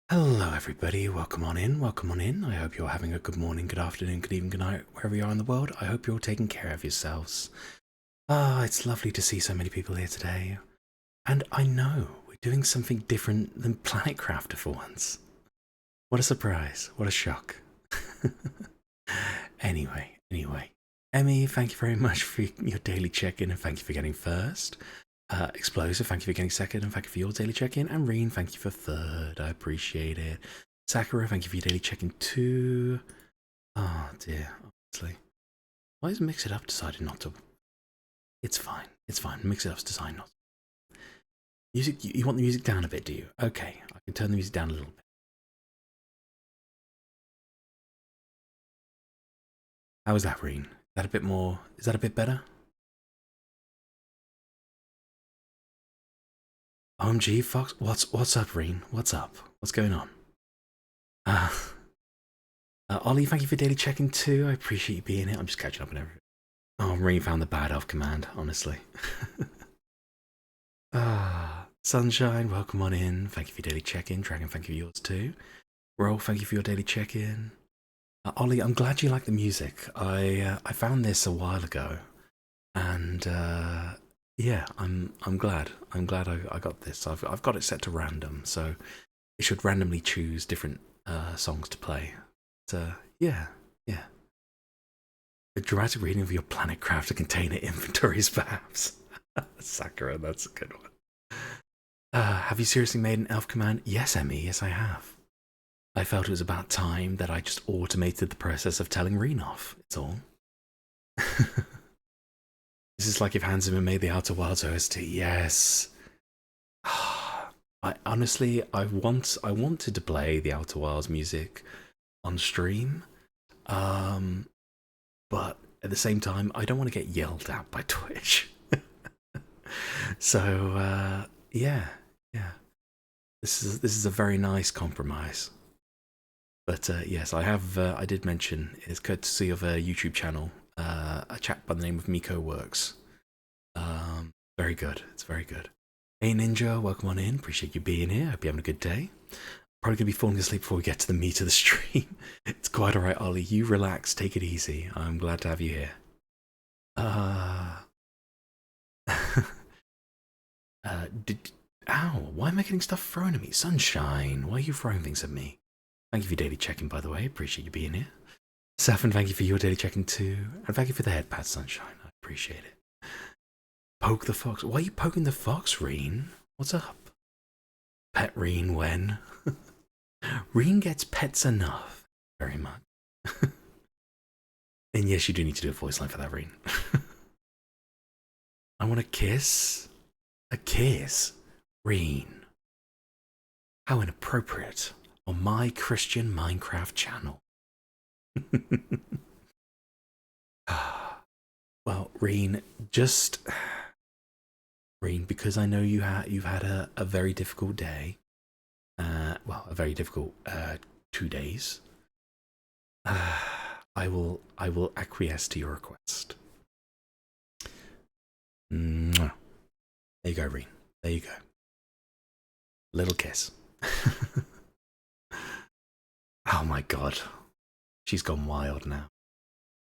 Hello, everybody. Welcome on in. Welcome on in. I hope you're having a good morning, good afternoon, good evening, good night, wherever you are in the world. I hope you're taking care of yourselves. It's lovely to see so many people here today. And I know we're doing something different than Planet Crafter for once. What a surprise. What a shock. Anyway. Emmy, thank you very much for your daily check-in and thank you for getting first. Explosive, thank you for getting second, and thank you for your daily check-in. And Reen, thank you for third. I appreciate it. Sakura, thank you for your daily check-in too. Oh dear, honestly. Why has Mix It Up decided not to? It's fine. It's fine. Mix It Up's decided not to. Music, you want the music down a bit, do you? Okay, I can turn the music down a little bit. How is that, Reen? Is that a bit more? Is that a bit better? OMG, Fox, what's up, Reen? What's up? What's going on? Ollie, thank you for daily checking too. I appreciate you being here. I'm just catching up on everything. Oh, Reen found the bad elf command, honestly. Sunshine, welcome on in. Thank you for your daily check-in. Dragon, thank you for yours too. Roll, thank you for your daily check-in. Ollie, I'm glad you like the music. I found this a while ago, and yeah, I'm glad. I'm glad I got this. I've got it set to random, so it should randomly choose different songs to play. But, yeah. A dramatic reading of your Planet Crafter container inventories, perhaps. Sakura, that's a good one. Have you seriously made an elf command? Yes, Emmy, yes I have. I felt it was about time that I just automated the process of telling Reen off, it's all. This is like if Hans Zimmer made the Outer Wilds OST. Yes. I honestly, I wanted to play the Outer Wilds music on stream, but at the same time, I don't want to get yelled at by Twitch. So yeah. This is a very nice compromise. But yes, I did mention it's courtesy of a YouTube channel, a chap by the name of Miko Works. Very good. It's very good. Hey Ninja, welcome on in. Appreciate you being here. Hope you're having a good day. Probably gonna be falling asleep before we get to the meat of the stream. It's quite alright, Ollie. You relax, take it easy. I'm glad to have you here. Ow, why am I getting stuff thrown at me? Sunshine, why are you throwing things at me? Thank you for your daily check-in, by the way. Appreciate you being here. Safin, thank you for your daily check-in too. And thank you for the head pat, Sunshine. I appreciate it. Poke the fox. Why are you poking the fox, Reen? What's up? Pet Reen when? Reen gets pets enough. Very much. And yes, you do need to do a voice line for that, Reen. I want a kiss. A kiss? Reen. How inappropriate on my Christian Minecraft channel. Well, Reen, because I know you've had a very difficult day. Well, a very difficult 2 days. I will acquiesce to your request. Mwah. There you go, Reen. There you go. Little kiss. Oh my god. She's gone wild now.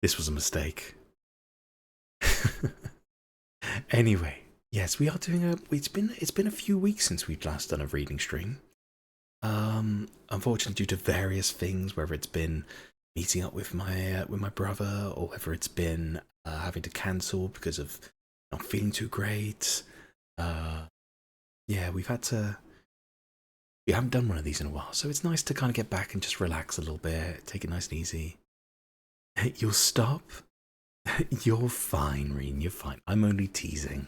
This was a mistake. Anyway, yes, we are doing it's been a few weeks since we've last done a reading stream. Unfortunately, due to various things, whether it's been meeting up with my brother, or whether it's been having to cancel because of not feeling too great. Yeah, we haven't done one of these in a while, so it's nice to kind of get back and just relax a little bit, take it nice and easy. You'll stop? You're fine, Reen, you're fine. I'm only teasing.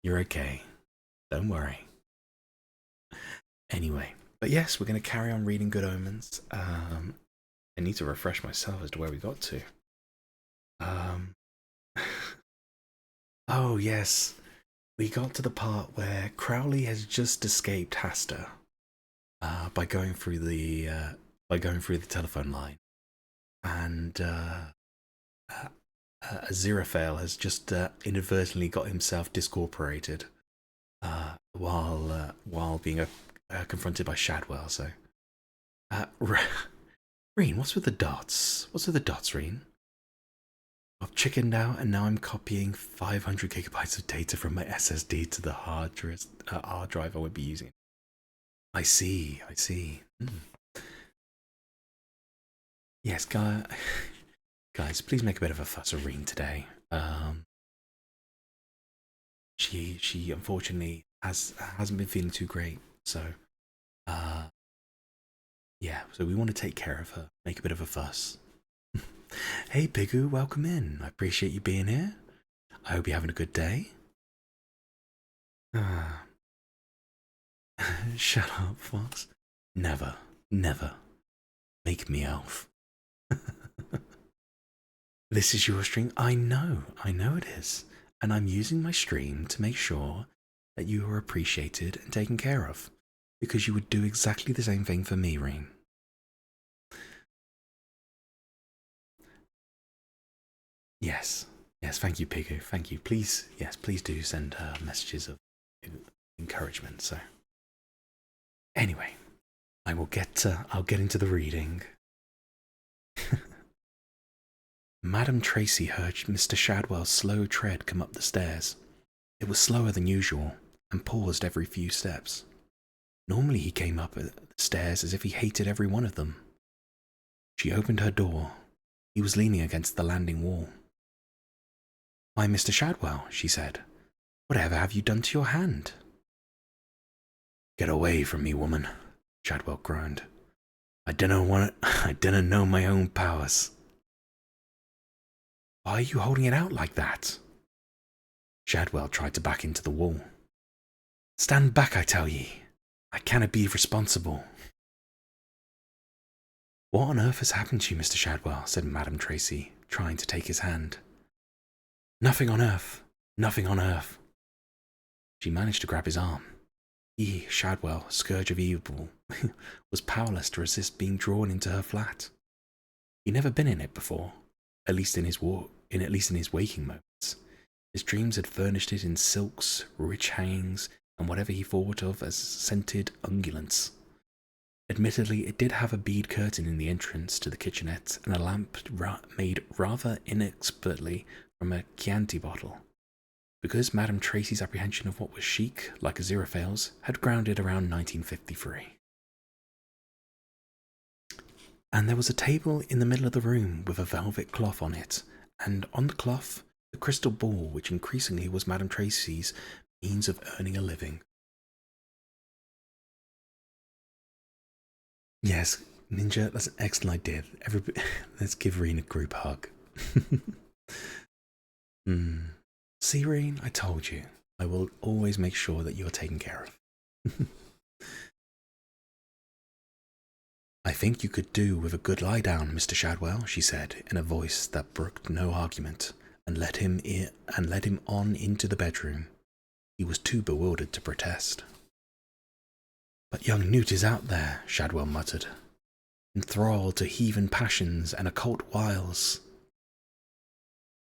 You're okay. Don't worry. Anyway, but yes, we're going to carry on reading Good Omens. I need to refresh myself as to where we got to. Oh, yes. We got to the part where Crowley has just escaped Hasta by going through the telephone line, and Aziraphale has just inadvertently got himself discorporated while being confronted by Shadwell. So Reen, what's with the dots? What's with the dots, Reen? I've chickened out and now I'm copying 500 gigabytes of data from my SSD to the hard drive I would be using. I see. Yes, guys, please make a bit of a fuss of Reen today. She unfortunately hasn't been feeling too great, so yeah, so we want to take care of her, make a bit of a fuss. Hey Pigu, welcome in. I appreciate you being here. I hope you're having a good day. Shut up, Fox. Never make me elf. This is your stream. I know it is. And I'm using my stream to make sure that you are appreciated and taken care of. Because you would do exactly the same thing for me, Reen. Yes, thank you, Pigu. Thank you. Please do send her messages of encouragement. So, anyway, I'll get into the reading. Madam Tracy heard Mr. Shadwell's slow tread come up the stairs. It was slower than usual, and paused every few steps. Normally he came up the stairs as if he hated every one of them. She opened her door. He was leaning against the landing wall. "Why, Mr. Shadwell," she said, "whatever have you done to your hand?" "Get away from me, woman," Shadwell groaned. I dunno know my own powers." "Why are you holding it out like that?" Shadwell tried to back into the wall. "Stand back, I tell ye. I cannot be responsible." "What on earth has happened to you, Mr. Shadwell?" said Madame Tracy, trying to take his hand. Nothing on earth. She managed to grab his arm. He, Shadwell, scourge of evil, was powerless to resist being drawn into her flat. He'd never been in it before, at least in his waking moments. His dreams had furnished it in silks, rich hangings, and whatever he thought of as scented ungulants. Admittedly, it did have a bead curtain in the entrance to the kitchenette and a lamp made rather inexpertly from a Chianti bottle. Because Madame Tracy's apprehension of what was chic, like Aziraphale's, had grounded around 1953. And there was a table in the middle of the room with a velvet cloth on it, and on the cloth, the crystal ball which increasingly was Madame Tracy's means of earning a living. Yes, Ninja, that's an excellent idea. Let's give Reen a group hug. See, Reen, I told you. I will always make sure that you are taken care of. I think you could do with a good lie down, Mr. Shadwell, she said, in a voice that brooked no argument, and led him on into the bedroom. He was too bewildered to protest. But young Newt is out there, Shadwell muttered, enthralled to heathen passions and occult wiles.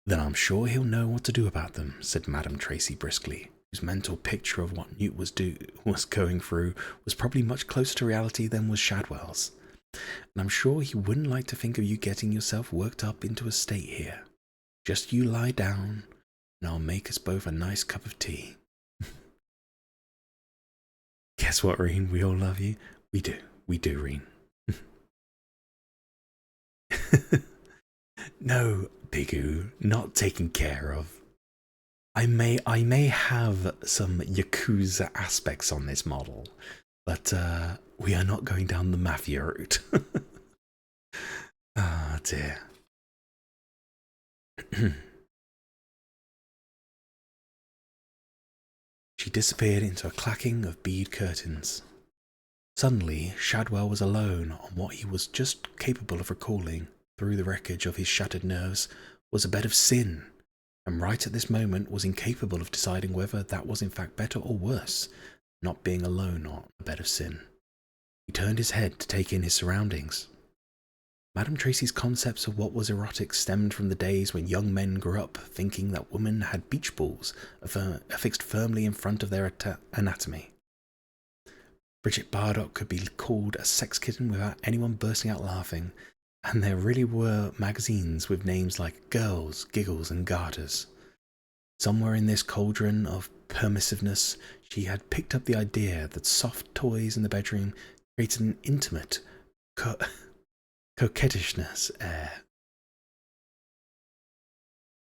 Then I'm sure he'll know what to do about them, said Madame Tracy briskly, whose mental picture of what Newt was going through was probably much closer to reality than was Shadwell's. And I'm sure he wouldn't like to think of you getting yourself worked up into a state here. Just you lie down, and I'll make us both a nice cup of tea. Guess what, Reen? We all love you. We do, Reen. No, Pigu, not taken care of. I may have some Yakuza aspects on this model, but we are not going down the mafia route. Ah, dear. She disappeared into a clacking of bead curtains. Suddenly, Shadwell was alone on what he was just capable of recalling through the wreckage of his shattered nerves was a bed of sin, and right at this moment was incapable of deciding whether that was in fact better or worse, not being alone on a bed of sin. He turned his head to take in his surroundings. Madame Tracy's concepts of what was erotic stemmed from the days when young men grew up thinking that women had beach balls affixed firmly in front of their anatomy. Bridget Bardock could be called a sex kitten without anyone bursting out laughing, and there really were magazines with names like Girls, Giggles, and Garters. Somewhere in this cauldron of permissiveness, she had picked up the idea that soft toys in the bedroom created an intimate, coquettishness air.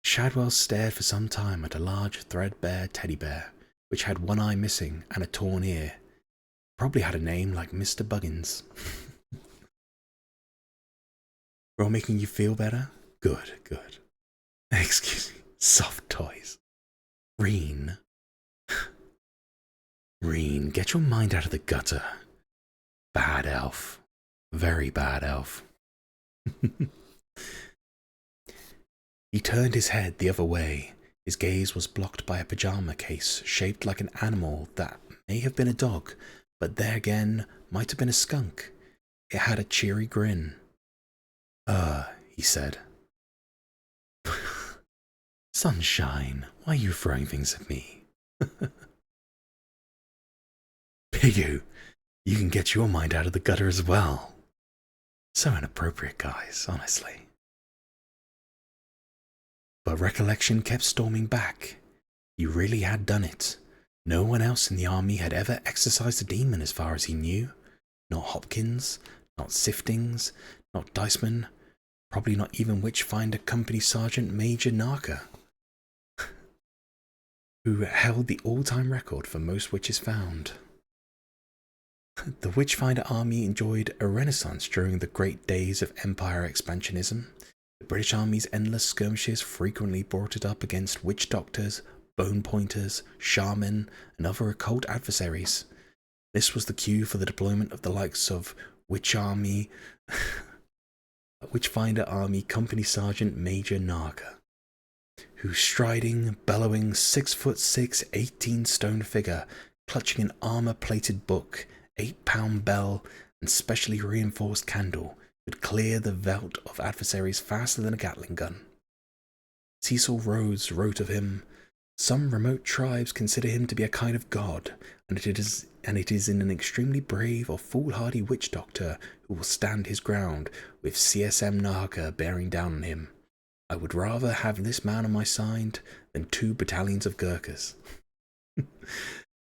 Shadwell stared for some time at a large, threadbare teddy bear, which had one eye missing and a torn ear. Probably had a name like Mr. Buggins. We're all making you feel better? Good, good. Excuse me. Soft toys. Reen. Reen, get your mind out of the gutter. Bad elf. Very bad elf. He turned his head the other way. His gaze was blocked by a pajama case shaped like an animal that may have been a dog, but there again might have been a skunk. It had a cheery grin. He said. Sunshine, why are you throwing things at me? Pigu, you can get your mind out of the gutter as well. So inappropriate, guys, honestly. But recollection kept storming back. He really had done it. No one else in the army had ever exercised a demon as far as he knew. Not Hopkins, not Siftings, not Diceman, probably not even Witchfinder Company Sergeant Major Narka, who held the all-time record for most witches found. The Witchfinder army enjoyed a renaissance during the great days of Empire expansionism. The British Army's endless skirmishes frequently brought it up against witch doctors, bone pointers, shaman, and other occult adversaries. This was the cue for the deployment of the likes of Witchfinder Army Company Sergeant Major Narka, whose striding, bellowing 6'6", 18-stone figure, clutching an armor-plated book, 8-pound bell, and specially reinforced candle, could clear the veldt of adversaries faster than a Gatling gun. Cecil Rhodes wrote of him, "Some remote tribes consider him to be a kind of god, and it is in an extremely brave or foolhardy witch doctor who will stand his ground, with CSM Narka bearing down on him. I would rather have this man on my side than 2 battalions of Gurkhas."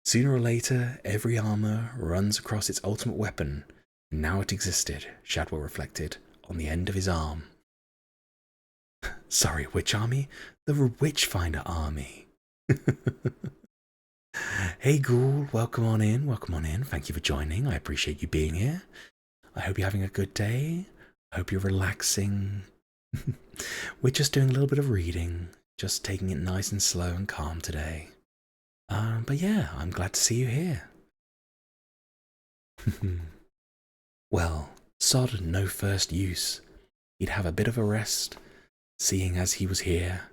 Sooner or later, every armor runs across its ultimate weapon, and now it existed, Shadwell reflected, on the end of his arm. Sorry, which army? The Witchfinder army. Hey Ghoul, welcome on in, thank you for joining, I appreciate you being here. I hope you're having a good day, I hope you're relaxing. We're just doing a little bit of reading, just taking it nice and slow and calm today. But yeah, I'm glad to see you here. Well, sod no first use. He'd have a bit of a rest, seeing as he was here.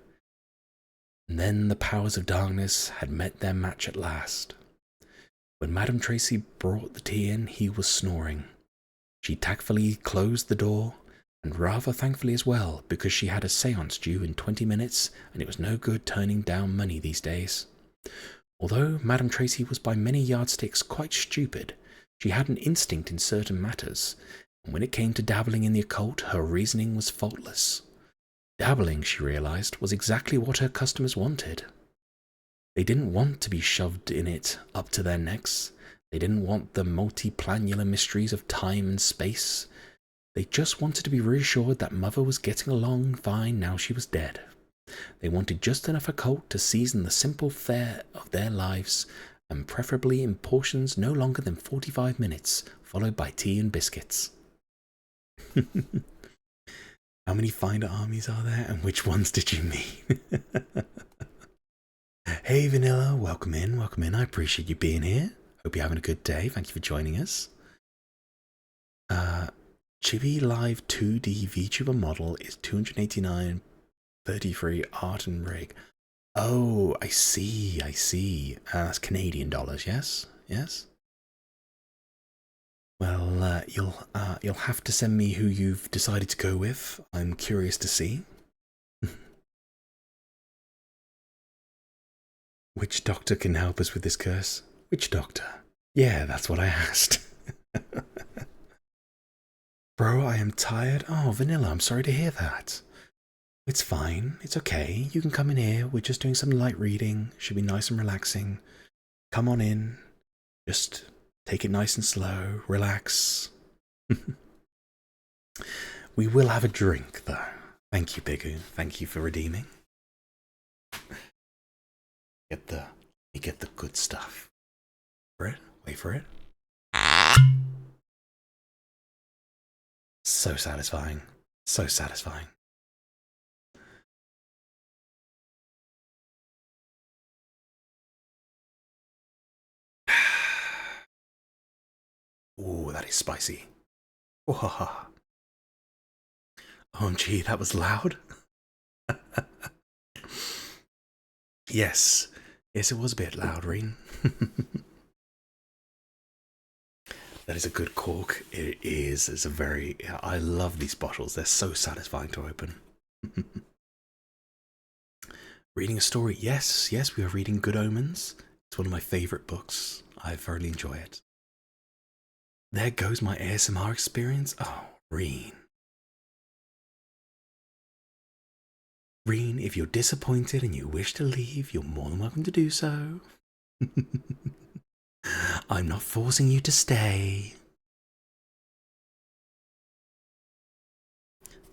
And then the powers of darkness had met their match at last. When Madame Tracy brought the tea in, he was snoring. She tactfully closed the door, and rather thankfully as well, because she had a séance due in 20 minutes, and it was no good turning down money these days. Although Madame Tracy was by many yardsticks quite stupid, she had an instinct in certain matters, and when it came to dabbling in the occult, her reasoning was faultless. Dabbling, she realized, was exactly what her customers wanted. They didn't want to be shoved in it up to their necks. They didn't want the multi-planular mysteries of time and space. They just wanted to be reassured that Mother was getting along fine now she was dead. They wanted just enough occult to season the simple fare of their lives, and preferably in portions no longer than 45 minutes, followed by tea and biscuits. How many Finder armies are there, and which ones did you mean? Hey Vanilla, welcome in, I appreciate you being here. Hope you're having a good day, thank you for joining us. Chibi Live 2D VTuber model is $289.33 art and rig. Oh, I see. That's Canadian dollars, yes? Yes? Well, you'll have to send me who you've decided to go with. I'm curious to see. Which doctor can help us with this curse? Which doctor? Yeah, that's what I asked. Bro, I am tired. Oh, Vanilla, I'm sorry to hear that. It's fine. It's okay. You can come in here. We're just doing some light reading. Should be nice and relaxing. Come on in. Just take it nice and slow. Relax. We will have a drink, though. Thank you, Bigu. Thank you for redeeming. Get the good stuff. For it. Wait for it. So satisfying. So satisfying. Ooh, that is spicy. Oh, OMG, that was loud. Yes. Yes, it was a bit loud, Reen. That is a good cork. It is. It's a very... I love these bottles. They're so satisfying to open. Reading a story. Yes, yes, we are reading Good Omens. It's one of my favourite books. I thoroughly enjoy it. There goes my ASMR experience. Oh, Reen. Reen, if you're disappointed and you wish to leave, you're more than welcome to do so. I'm not forcing you to stay.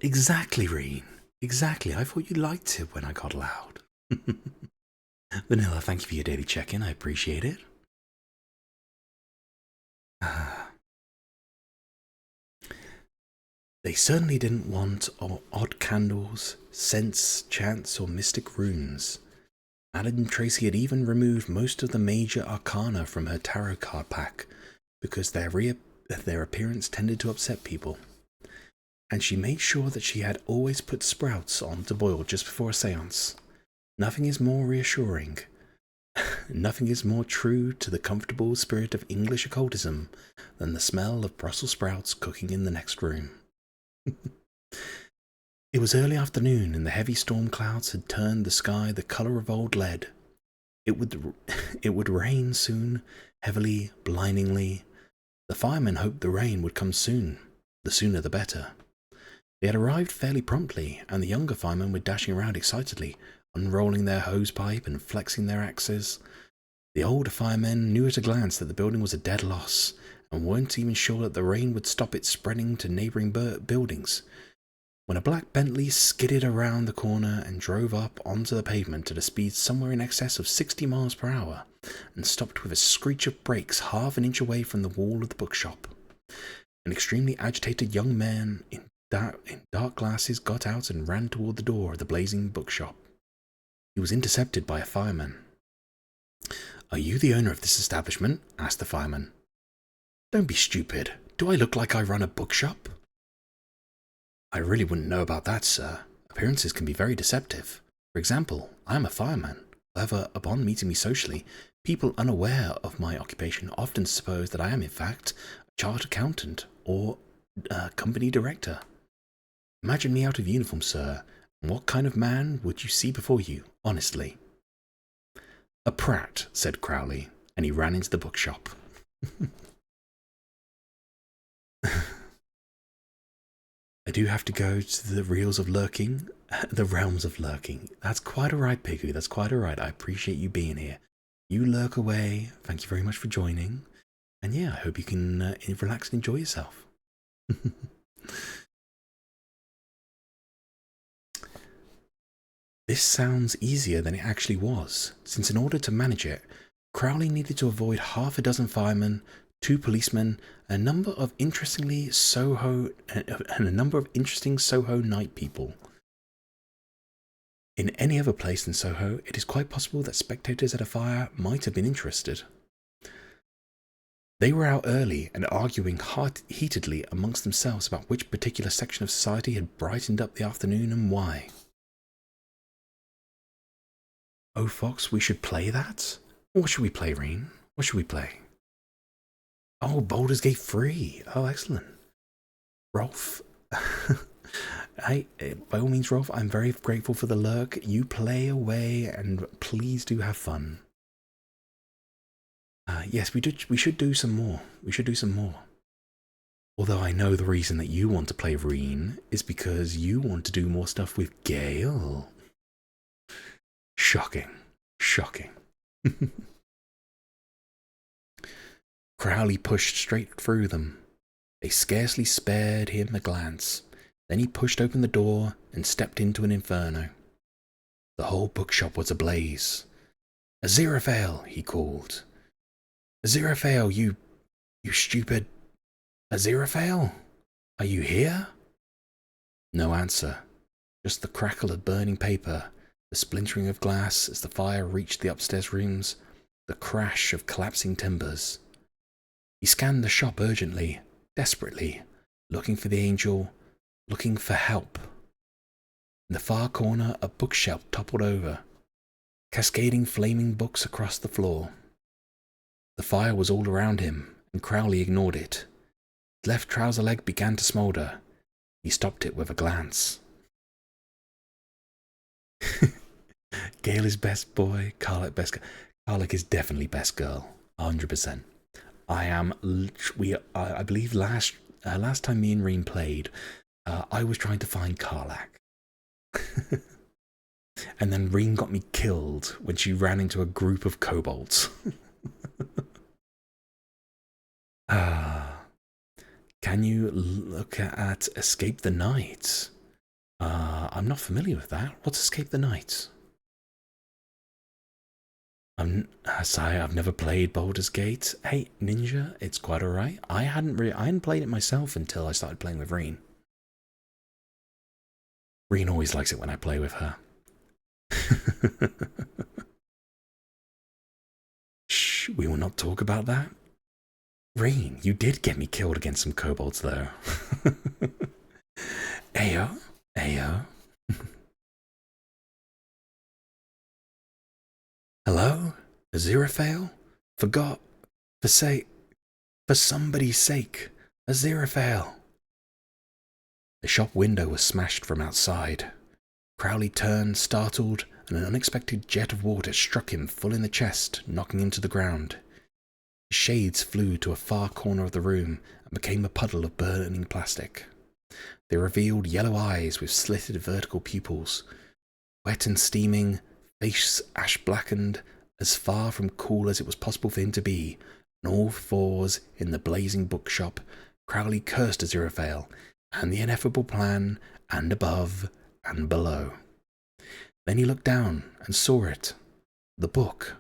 Exactly, Reen. Exactly. I thought you liked it when I got loud. Vanilla, thank you for your daily check-in. I appreciate it. They certainly didn't want odd candles, scents, chants, or mystic runes. Madame Tracy had even removed most of the major arcana from her tarot card pack because their appearance tended to upset people. And she made sure that she had always put sprouts on to boil just before a seance. Nothing is more reassuring. Nothing is more true to the comfortable spirit of English occultism than the smell of Brussels sprouts cooking in the next room. It was early afternoon and the heavy storm clouds had turned the sky the colour of old lead. It would rain soon, heavily, blindingly. The firemen hoped the rain would come soon, the sooner the better. They had arrived fairly promptly, and the younger firemen were dashing around excitedly, unrolling their hosepipe and flexing their axes. The older firemen knew at a glance that the building was a dead loss, and weren't even sure that the rain would stop it spreading to neighbouring buildings. When a black Bentley skidded around the corner and drove up onto the pavement at a speed somewhere in excess of 60 miles per hour, and stopped with a screech of brakes half an inch away from the wall of the bookshop, an extremely agitated young man in dark glasses got out and ran toward the door of the blazing bookshop. He was intercepted by a fireman. "Are you the owner of this establishment?" asked the fireman. "Don't be stupid. Do I look like I run a bookshop?" "I really wouldn't know about that, sir. Appearances can be very deceptive. For example, I am a fireman. However, upon meeting me socially, people unaware of my occupation often suppose that I am in fact a chartered accountant or a company director. Imagine me out of uniform, sir, and what kind of man would you see before you, honestly?" "A Pratt," said Crowley, and he ran into the bookshop. I do have to go to the realms of lurking. That's quite alright, Pigu. That's quite alright. I appreciate you being here. You lurk away. Thank you very much for joining. And yeah, I hope you can relax and enjoy yourself. This sounds easier than it actually was, since in order to manage it, Crowley needed to avoid half a dozen firemen, 2 policemen, and a number of interesting Soho night people. In any other place than Soho, it is quite possible that spectators at a fire might have been interested. They were out early and arguing heatedly amongst themselves about which particular section of society had brightened up the afternoon and why. "Oh, Fox, we should play that? What should we play, Reen? What should we play?" "Oh, Baldur's Gate 3. Oh, excellent. Rolf, by all means, Rolf, I'm very grateful for the lurk. You play away and please do have fun. Yes, we should do some more. We should do some more. Although I know the reason that you want to play Reen is because you want to do more stuff with Gale. Shocking. Shocking. Crowley pushed straight through them. They scarcely spared him a glance. Then he pushed open the door and stepped into an inferno. The whole bookshop was ablaze. "Aziraphale," he called. "Aziraphale, you stupid... Aziraphale? Are you here?" No answer. Just the crackle of burning paper, the splintering of glass as the fire reached the upstairs rooms, the crash of collapsing timbers. He scanned the shop urgently, desperately, looking for the angel, looking for help. In the far corner, a bookshelf toppled over, cascading flaming books across the floor. The fire was all around him, and Crowley ignored it. His left trouser leg began to smoulder. He stopped it with a glance. Gale is best boy, Karlach best girl. Karlach is definitely best girl, 100%. I believe last time me and Reen played, I was trying to find Karlach. And then Reen got me killed when she ran into a group of kobolds. Can you look at Escape the Night? I'm not familiar with that. What's Escape the Night? I've never played Baldur's Gate. Hey, Ninja, it's quite alright. I hadn't played it myself until I started playing with Reen. Reen always likes it when I play with her. Shh, we will not talk about that. Reen, you did get me killed against some kobolds, though. Ayo, ayo. Hello, Aziraphale? For somebody's sake, Aziraphale. The shop window was smashed from outside. Crowley turned, startled, and an unexpected jet of water struck him full in the chest, knocking him to the ground. His shades flew to a far corner of the room and became a puddle of burning plastic. They revealed yellow eyes with slitted vertical pupils. Wet and steaming, face ash-blackened, as far from cool as it was possible for him to be, on all fours in the blazing bookshop, Crowley cursed Aziraphale and the ineffable plan, and above and below. Then he looked down and saw it. The book.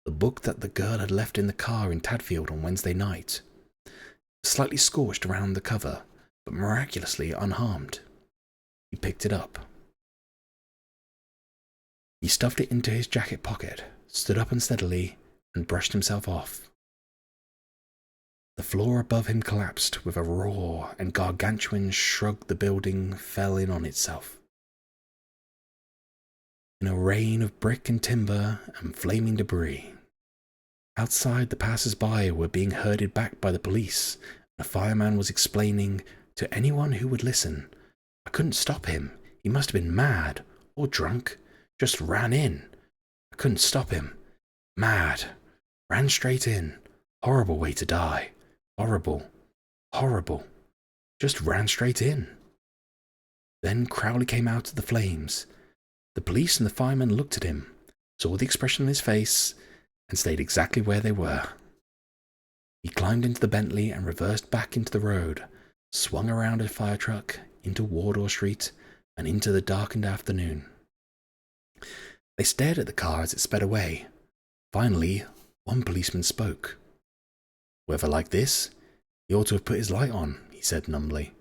The book that the girl had left in the car in Tadfield on Wednesday night. Slightly scorched around the cover, but miraculously unharmed. He picked it up. He stuffed it into his jacket pocket, stood up unsteadily, and brushed himself off. The floor above him collapsed with a roar, and gargantuan shrugged the building fell in on itself. In a rain of brick and timber and flaming debris. Outside, the passers-by were being herded back by the police, and a fireman was explaining to anyone who would listen. I couldn't stop him. He must have been mad or drunk. Just ran in. I couldn't stop him. Mad. Ran straight in. Horrible way to die. Horrible. Horrible. Just ran straight in. Then Crowley came out of the flames. The police and the firemen looked at him, saw the expression on his face, and stayed exactly where they were. He climbed into the Bentley and reversed back into the road, swung around a fire truck, into Wardour Street, and into the darkened afternoon. They stared at the car as it sped away. Finally, one policeman spoke. Weather like this, he ought to have put his light on, he said numbly.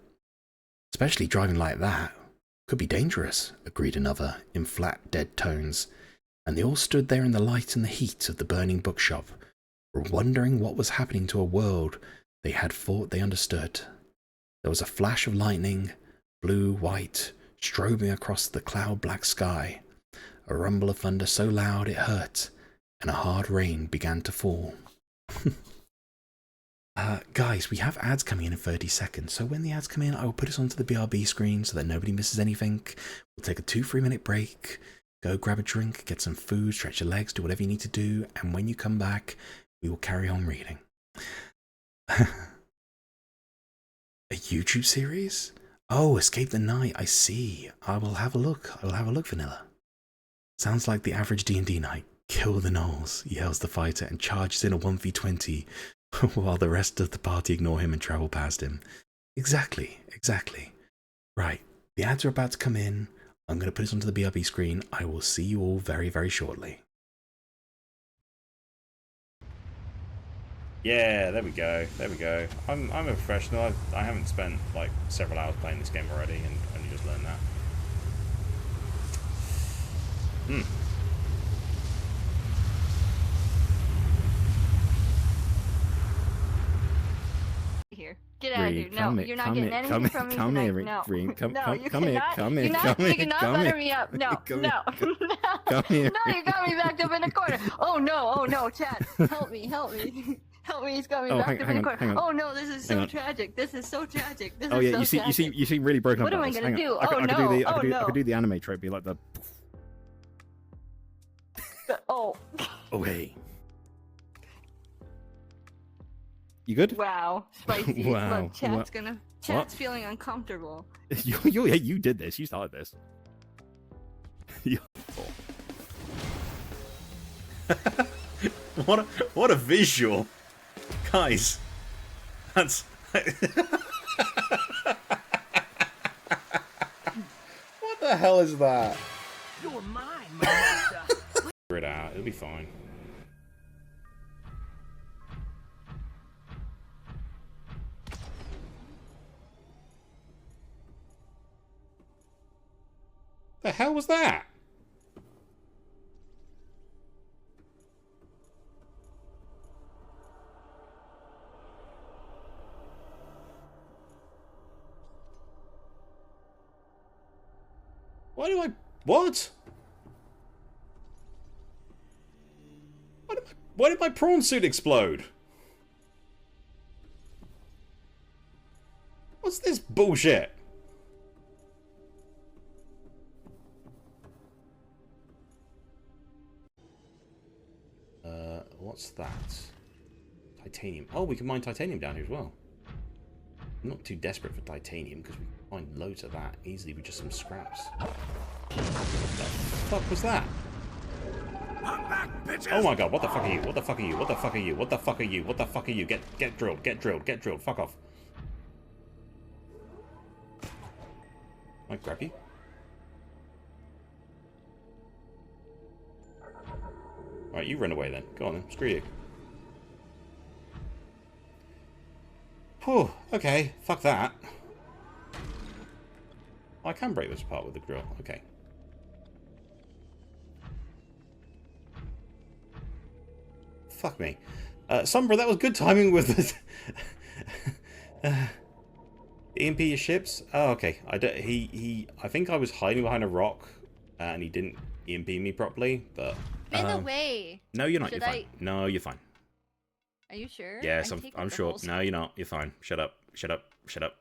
Especially driving like that. Could be dangerous, agreed another, in flat, dead tones, and they all stood there in the light and the heat of the burning bookshop, wondering what was happening to a world they had thought they understood. There was a flash of lightning, blue, white, strobing across the cloud-black sky, a rumble of thunder so loud it hurt, and a hard rain began to fall. Guys, we have ads coming in 30 seconds, so when the ads come in, I will put us onto the BRB screen so that nobody misses anything. We'll take a 2-3 minute break, go grab a drink, get some food, stretch your legs, do whatever you need to do, and when you come back, We will carry on reading. A YouTube series? Oh, Escape the Night. I see. I will have a look. I will have a look, Vanilla. Sounds like the average D&D night. Kill the gnolls, yells the fighter and charges in a 1v20 while the rest of the party ignore him and travel past him. Exactly. Right, the ads are about to come in. I'm going to put this onto the BRB screen. I will see you all very, very shortly. Yeah, there we go. I'm a professional. I haven't spent like several hours playing this game already and only just learned that. Here. Get out of here. No, you're not getting anything from me come tonight. here, No. Reem. Come no, here, you come here, cannot. come here, You cannot butter me up. No, come no. here, come here. No, you got me backed up in the corner. Oh no, Chad. Help me. Help me, he's got me backed up in the corner. Oh no, this is so tragic. This is so tragic. Oh yeah, you seem really broken up. What am I gonna do? I could do the anime trope, be like the Oh hey. You good? Wow, spicy. Wow. Look, Chat's feeling uncomfortable. You did this. You started this. What a visual, guys. That's what the hell is that? You're mine, my master. Figure it out. It'll be fine. The hell was that? What? Why did my prawn suit explode? What's this bullshit? What's that? Titanium. Oh, we can mine titanium down here as well. I'm not too desperate for titanium because we can find loads of that easily with just some scraps. What the fuck was that? Oh my god, what the fuck are you? What the fuck are you? What the fuck are you? What the fuck are you? What the fuck are you? Get drilled, get drilled, get drilled. Fuck off. Can I grab you? Alright, you run away then. Go on then. Screw you. Whew, okay. Fuck that. I can break this apart with the drill. Okay. Fuck me. Sombra, that was good timing with the... EMP your ships? Oh, okay. I think I was hiding behind a rock and he didn't EMP me properly, but... In the way. No, you're not. You're fine. No, you're fine. Are you sure? Yes, I'm sure. No, you're not. You're fine. Shut up. Shut up. Shut up.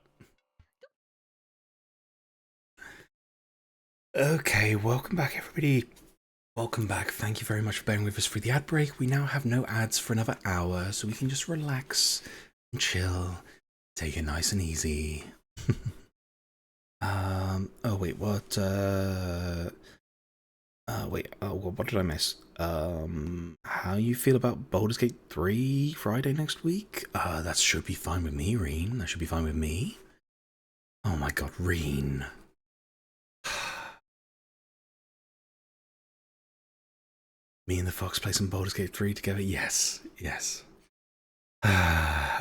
Okay, welcome back, everybody. Welcome back. Thank you very much for bearing with us through the ad break. We now have no ads for another hour, so we can just relax and chill. Take it nice and easy. Oh wait, what? What did I miss? How you feel about Baldur's Gate 3 Friday next week? That should be fine with me, Reen. That should be fine with me. Oh my god, Reen. Me and the Fox play some Baldur's Gate 3 together? Yes, yes.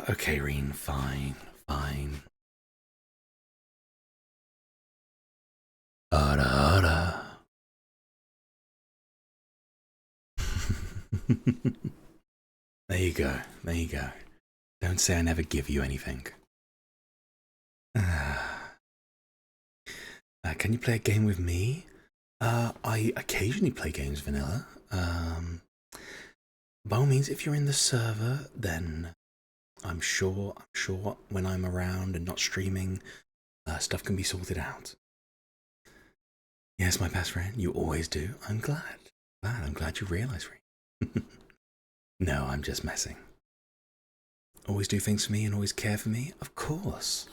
Okay, Reen, fine, fine. There you go, there you go. Don't say I never give you anything. Can you play a game with me? I occasionally play games, Vanilla. By all means, if you're in the server, then I'm sure when I'm around and not streaming, stuff can be sorted out. Yes, my best friend, you always do. I'm glad. I'm glad you realise, Ray. No, I'm just messing. Always do things for me and always care for me? Of course.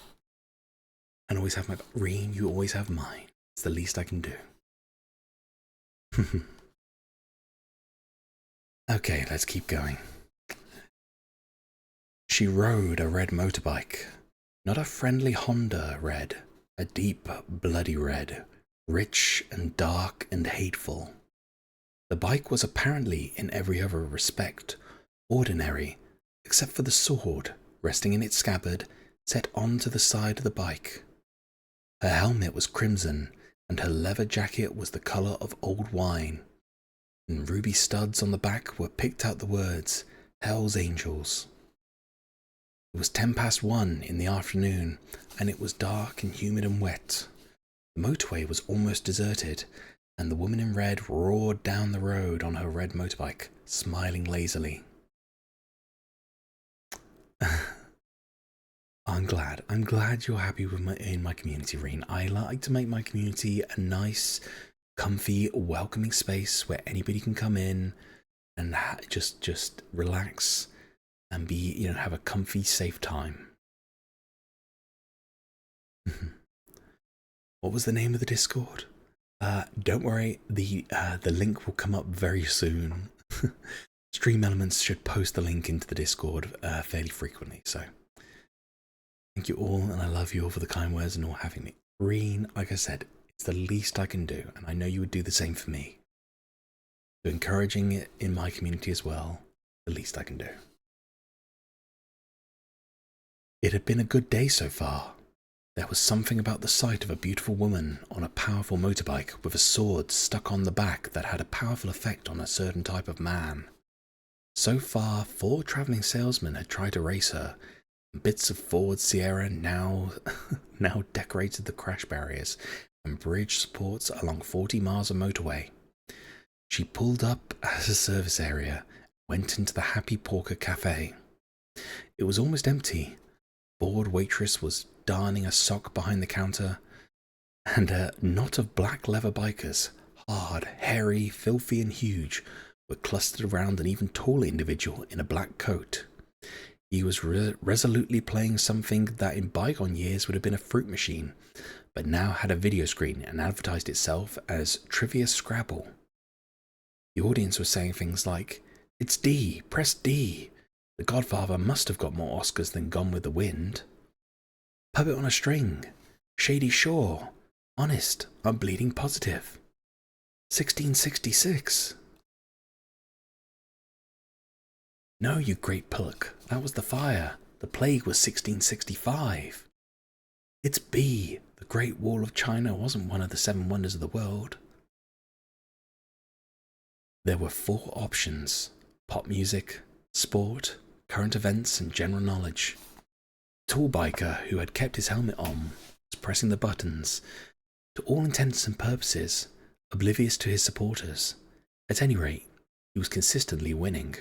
And always have my back. Reen, you always have mine. It's the least I can do. Okay, let's keep going. She rode a red motorbike. Not a friendly Honda red. A deep, bloody red. Rich and dark and hateful. The bike was apparently, in every other respect, ordinary, except for the sword, resting in its scabbard, set onto the side of the bike. Her helmet was crimson, and her leather jacket was the colour of old wine. And ruby studs on the back were picked out the words, Hell's Angels. It was 1:10 in the afternoon, and it was dark and humid and wet. The motorway was almost deserted, and the woman in red roared down the road on her red motorbike, smiling lazily. I'm glad you're happy with my community, Reen. I like to make my community a nice, comfy, welcoming space where anybody can come in and just relax and be, have a comfy, safe time. What was the name of the Discord? Don't worry, the link will come up very soon. Stream Elements should post the link into the Discord fairly frequently, so thank you all, and I love you all for the kind words and all having me. Reen, like I said, it's the least I can do, and I know you would do the same for me. So encouraging it in my community as well, the least I can do. It had been a good day so far. There was something about the sight of a beautiful woman on a powerful motorbike with a sword stuck on the back that had a powerful effect on a certain type of man. So far, 4 travelling salesmen had tried to race her, and bits of Ford Sierra now decorated the crash barriers and bridge supports along 40 miles of motorway. She pulled up at a service area, went into the Happy Porker Cafe. It was almost empty. Bored waitress was darning a sock behind the counter, and a knot of black leather bikers, hard, hairy, filthy and huge, were clustered around an even taller individual in a black coat. He was resolutely playing something that in bygone years would have been a fruit machine, but now had a video screen and advertised itself as Trivia Scrabble. The audience was saying things like, "It's D, press D. The Godfather must have got more Oscars than Gone with the Wind. Puppet on a String. Shady Shore. Honest, I'm bleeding positive. 1666. No, you great pillock, that was the fire. The plague was 1665. It's B. The Great Wall of China wasn't one of the 7 wonders of the world." There were 4 options: pop music, sport, current events, and general knowledge. The tall biker, who had kept his helmet on, was pressing the buttons, to all intents and purposes, oblivious to his supporters. At any rate, he was consistently winning.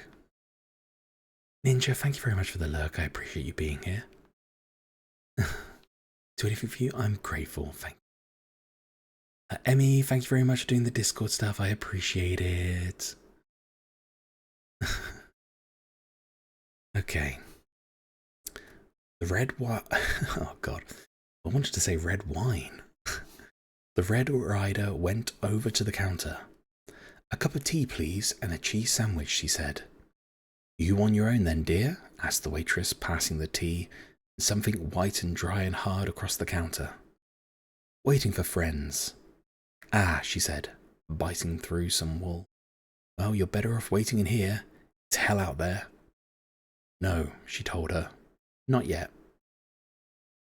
Ninja, thank you very much for the lurk. I appreciate you being here. Do anything for you? I'm grateful. Thank you. Emmy, thank you very much for doing the Discord stuff. I appreciate it. Okay. The red wine. Oh god. I wanted to say red wine. The Red Rider went over to the counter. "A cup of tea, please, and a cheese sandwich," she said. "You on your own then, dear?" asked the waitress, passing the tea and something white and dry and hard across the counter. "Waiting for friends." "Ah," she said, biting through some wool. "Well, you're better off waiting in here. It's hell out there." "No," she told her. "Not yet."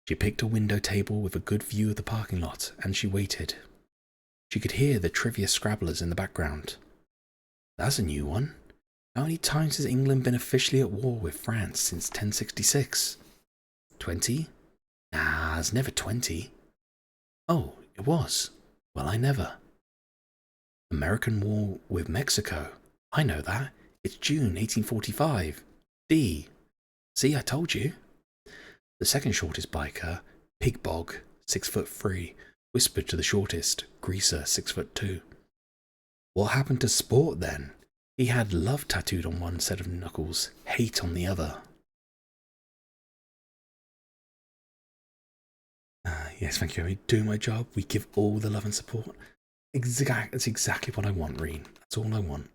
She picked a window table with a good view of the parking lot, and she waited. She could hear the Trivia Scrabblers in the background. "That's a new one. How many times has England been officially at war with France since 1066? 20? Nah, it's never 20. Oh, it was. Well, I never. American war with Mexico. I know that. It's June 1845. D. See, I told you." The second shortest biker, Pigbog, 6'3", whispered to the shortest, Greaser, 6'2". "What happened to sport then? He had love tattooed on one set of knuckles, hate on the other. Yes, thank you, Amy. Doing my job, we give all the love and support. That's exactly what I want, Reen. That's all I want.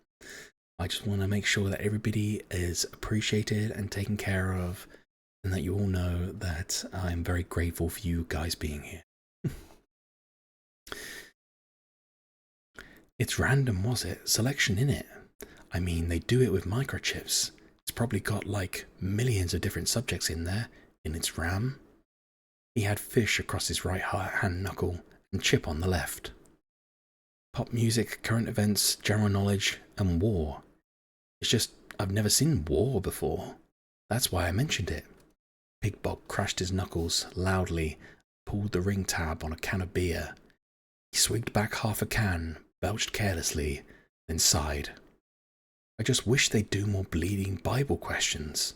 I just want to make sure that everybody is appreciated and taken care of, and that you all know that I'm very grateful for you guys being here. It's random, was it? Selection, innit? I mean, they do it with microchips. It's probably got like millions of different subjects in there, in its RAM. He had fish across his right hand knuckle and chip on the left. Pop music, current events, general knowledge, and war. It's just, I've never seen war before. That's why I mentioned it. Pig Bog crashed his knuckles loudly, pulled the ring tab on a can of beer. He swigged back half a can, belched carelessly, then sighed. I just wish they'd do more bleeding Bible questions.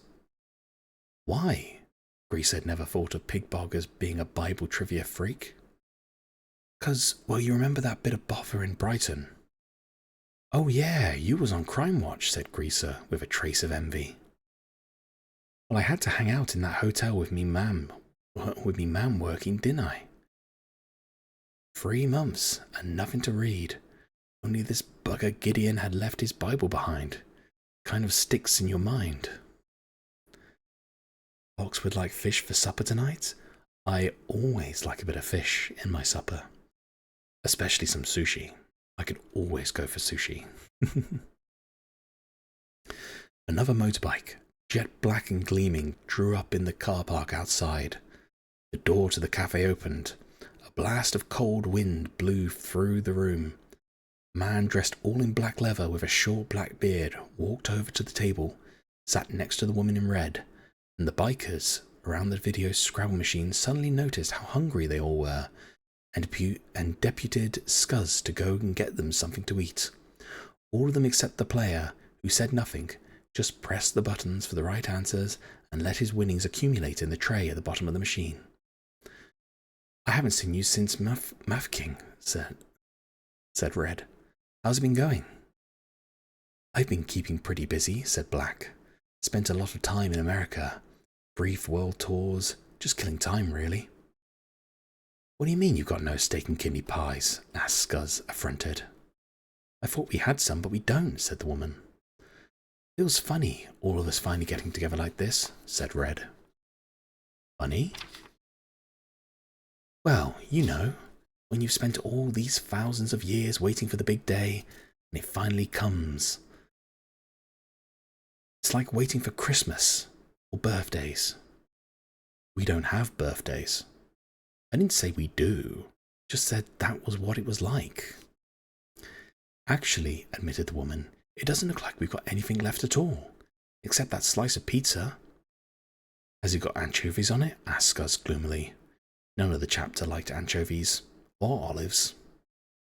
Why? Grease had never thought of Pig Bog as being a Bible trivia freak. 'Cause, well, you remember that bit of bother in Brighton? Oh yeah, you was on Crime Watch, said Greaser, with a trace of envy. Well, I had to hang out in that hotel with me mam working, didn't I? 3 months, and nothing to read. Only this bugger Gideon had left his Bible behind. Kind of sticks in your mind. Fox would like fish for supper tonight? I always like a bit of fish in my supper. Especially some sushi. I could always go for sushi. Another motorbike, jet black and gleaming, drew up in the car park outside. The door to the cafe opened. A blast of cold wind blew through the room. A man dressed all in black leather with a short black beard walked over to the table, sat next to the woman in red, and the bikers around the video Scrabble machine suddenly noticed how hungry they all were, and deputed Scuzz to go and get them something to eat. All of them except the player, who said nothing, just pressed the buttons for the right answers and let his winnings accumulate in the tray at the bottom of the machine. I haven't seen you since Math King, said Red. How's it been going? I've been keeping pretty busy, said Black. Spent a lot of time in America. Brief world tours, just killing time, really. What do you mean you've got no steak and kidney pies? Asked Scuzz, affronted. I thought we had some, but we don't, said the woman. Feels funny, all of us finally getting together like this, said Red. Funny? Well, you know, when you've spent all these thousands of years waiting for the big day, and it finally comes. It's like waiting for Christmas, or birthdays. We don't have birthdays. I didn't say we do, just said that was what it was like. Actually, admitted the woman, it doesn't look like we've got anything left at all, except that slice of pizza. Has it got anchovies on it? Asked Scuzz gloomily. None of the chapter liked anchovies, or olives.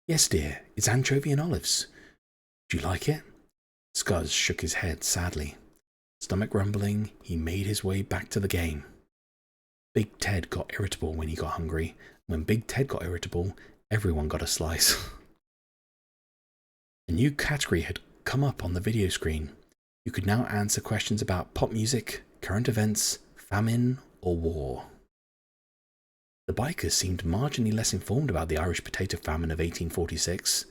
Yes, dear, it's anchovy and olives. Do you like it? Scuzz shook his head sadly. Stomach rumbling, he made his way back to the game. Big Ted got irritable when he got hungry. When Big Ted got irritable, everyone got a slice. A new category had come up on the video screen. You could now answer questions about pop music, current events, famine, or war. The bikers seemed marginally less informed about the Irish potato famine of 1846,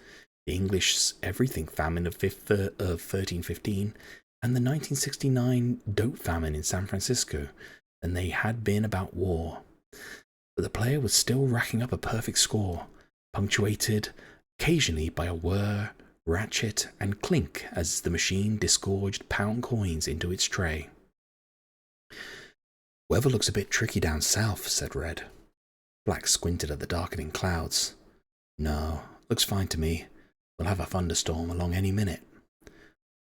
the English everything famine of 1315, and the 1969 dope famine in San Francisco than they had been about war. But the player was still racking up a perfect score, punctuated occasionally by a whir, ratchet, and clink as the machine disgorged pound coins into its tray. Weather looks a bit tricky down south, said Red. Black squinted at the darkening clouds. No, looks fine to me. We'll have a thunderstorm along any minute.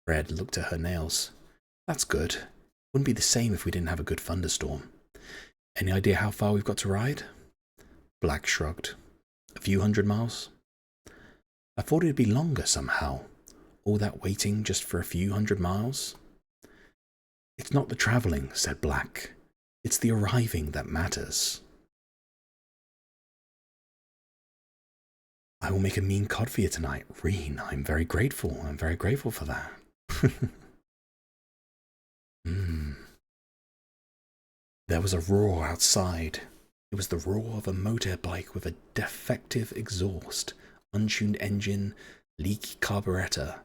Red looked at her nails. That's good. Wouldn't be the same if we didn't have a good thunderstorm. Any idea how far we've got to ride? Black shrugged. A few 100 miles? I thought it'd be longer somehow. All that waiting just for a few 100 miles? It's not the travelling, said Black. It's the arriving that matters. I will make a mean cod for you tonight. Reen, I'm very grateful for that. There was a roar outside. It was the roar of a motorbike with a defective exhaust, untuned engine, leaky carburetor.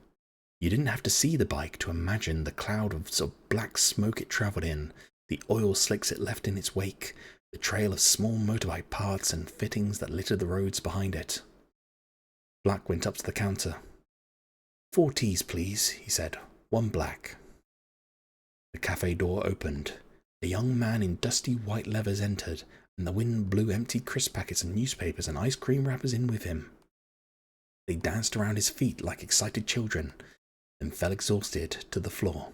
You didn't have to see the bike to imagine the cloud of black smoke it travelled in, the oil slicks it left in its wake, the trail of small motorbike parts and fittings that littered the roads behind it. Black went up to the counter. 4 teas, please, he said. 1 black. The cafe door opened. A young man in dusty white leathers entered, and the wind blew empty crisp packets and newspapers and ice cream wrappers in with him. They danced around his feet like excited children, and fell exhausted to the floor.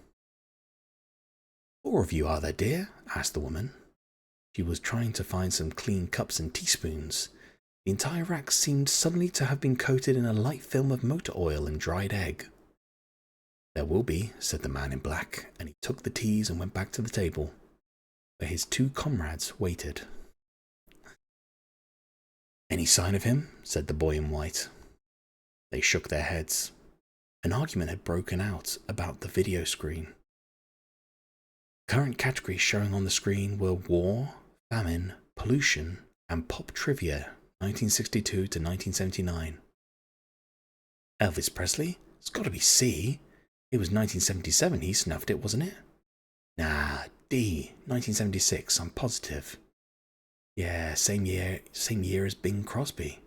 4 of you, are there, dear? Asked the woman. She was trying to find some clean cups and teaspoons. The entire rack seemed suddenly to have been coated in a light film of motor oil and dried egg. There will be, said the man in black, and he took the teas and went back to the table, where his 2 comrades waited. Any sign of him? Said the boy in white. They shook their heads. An argument had broken out about the video screen. Current categories showing on the screen were war, famine, pollution, and pop trivia, 1962 to 1979. Elvis Presley? It's got to be C. It was 1977 he snuffed it, wasn't it? Nah, D, 1976, I'm positive. Yeah, same year as Bing Crosby.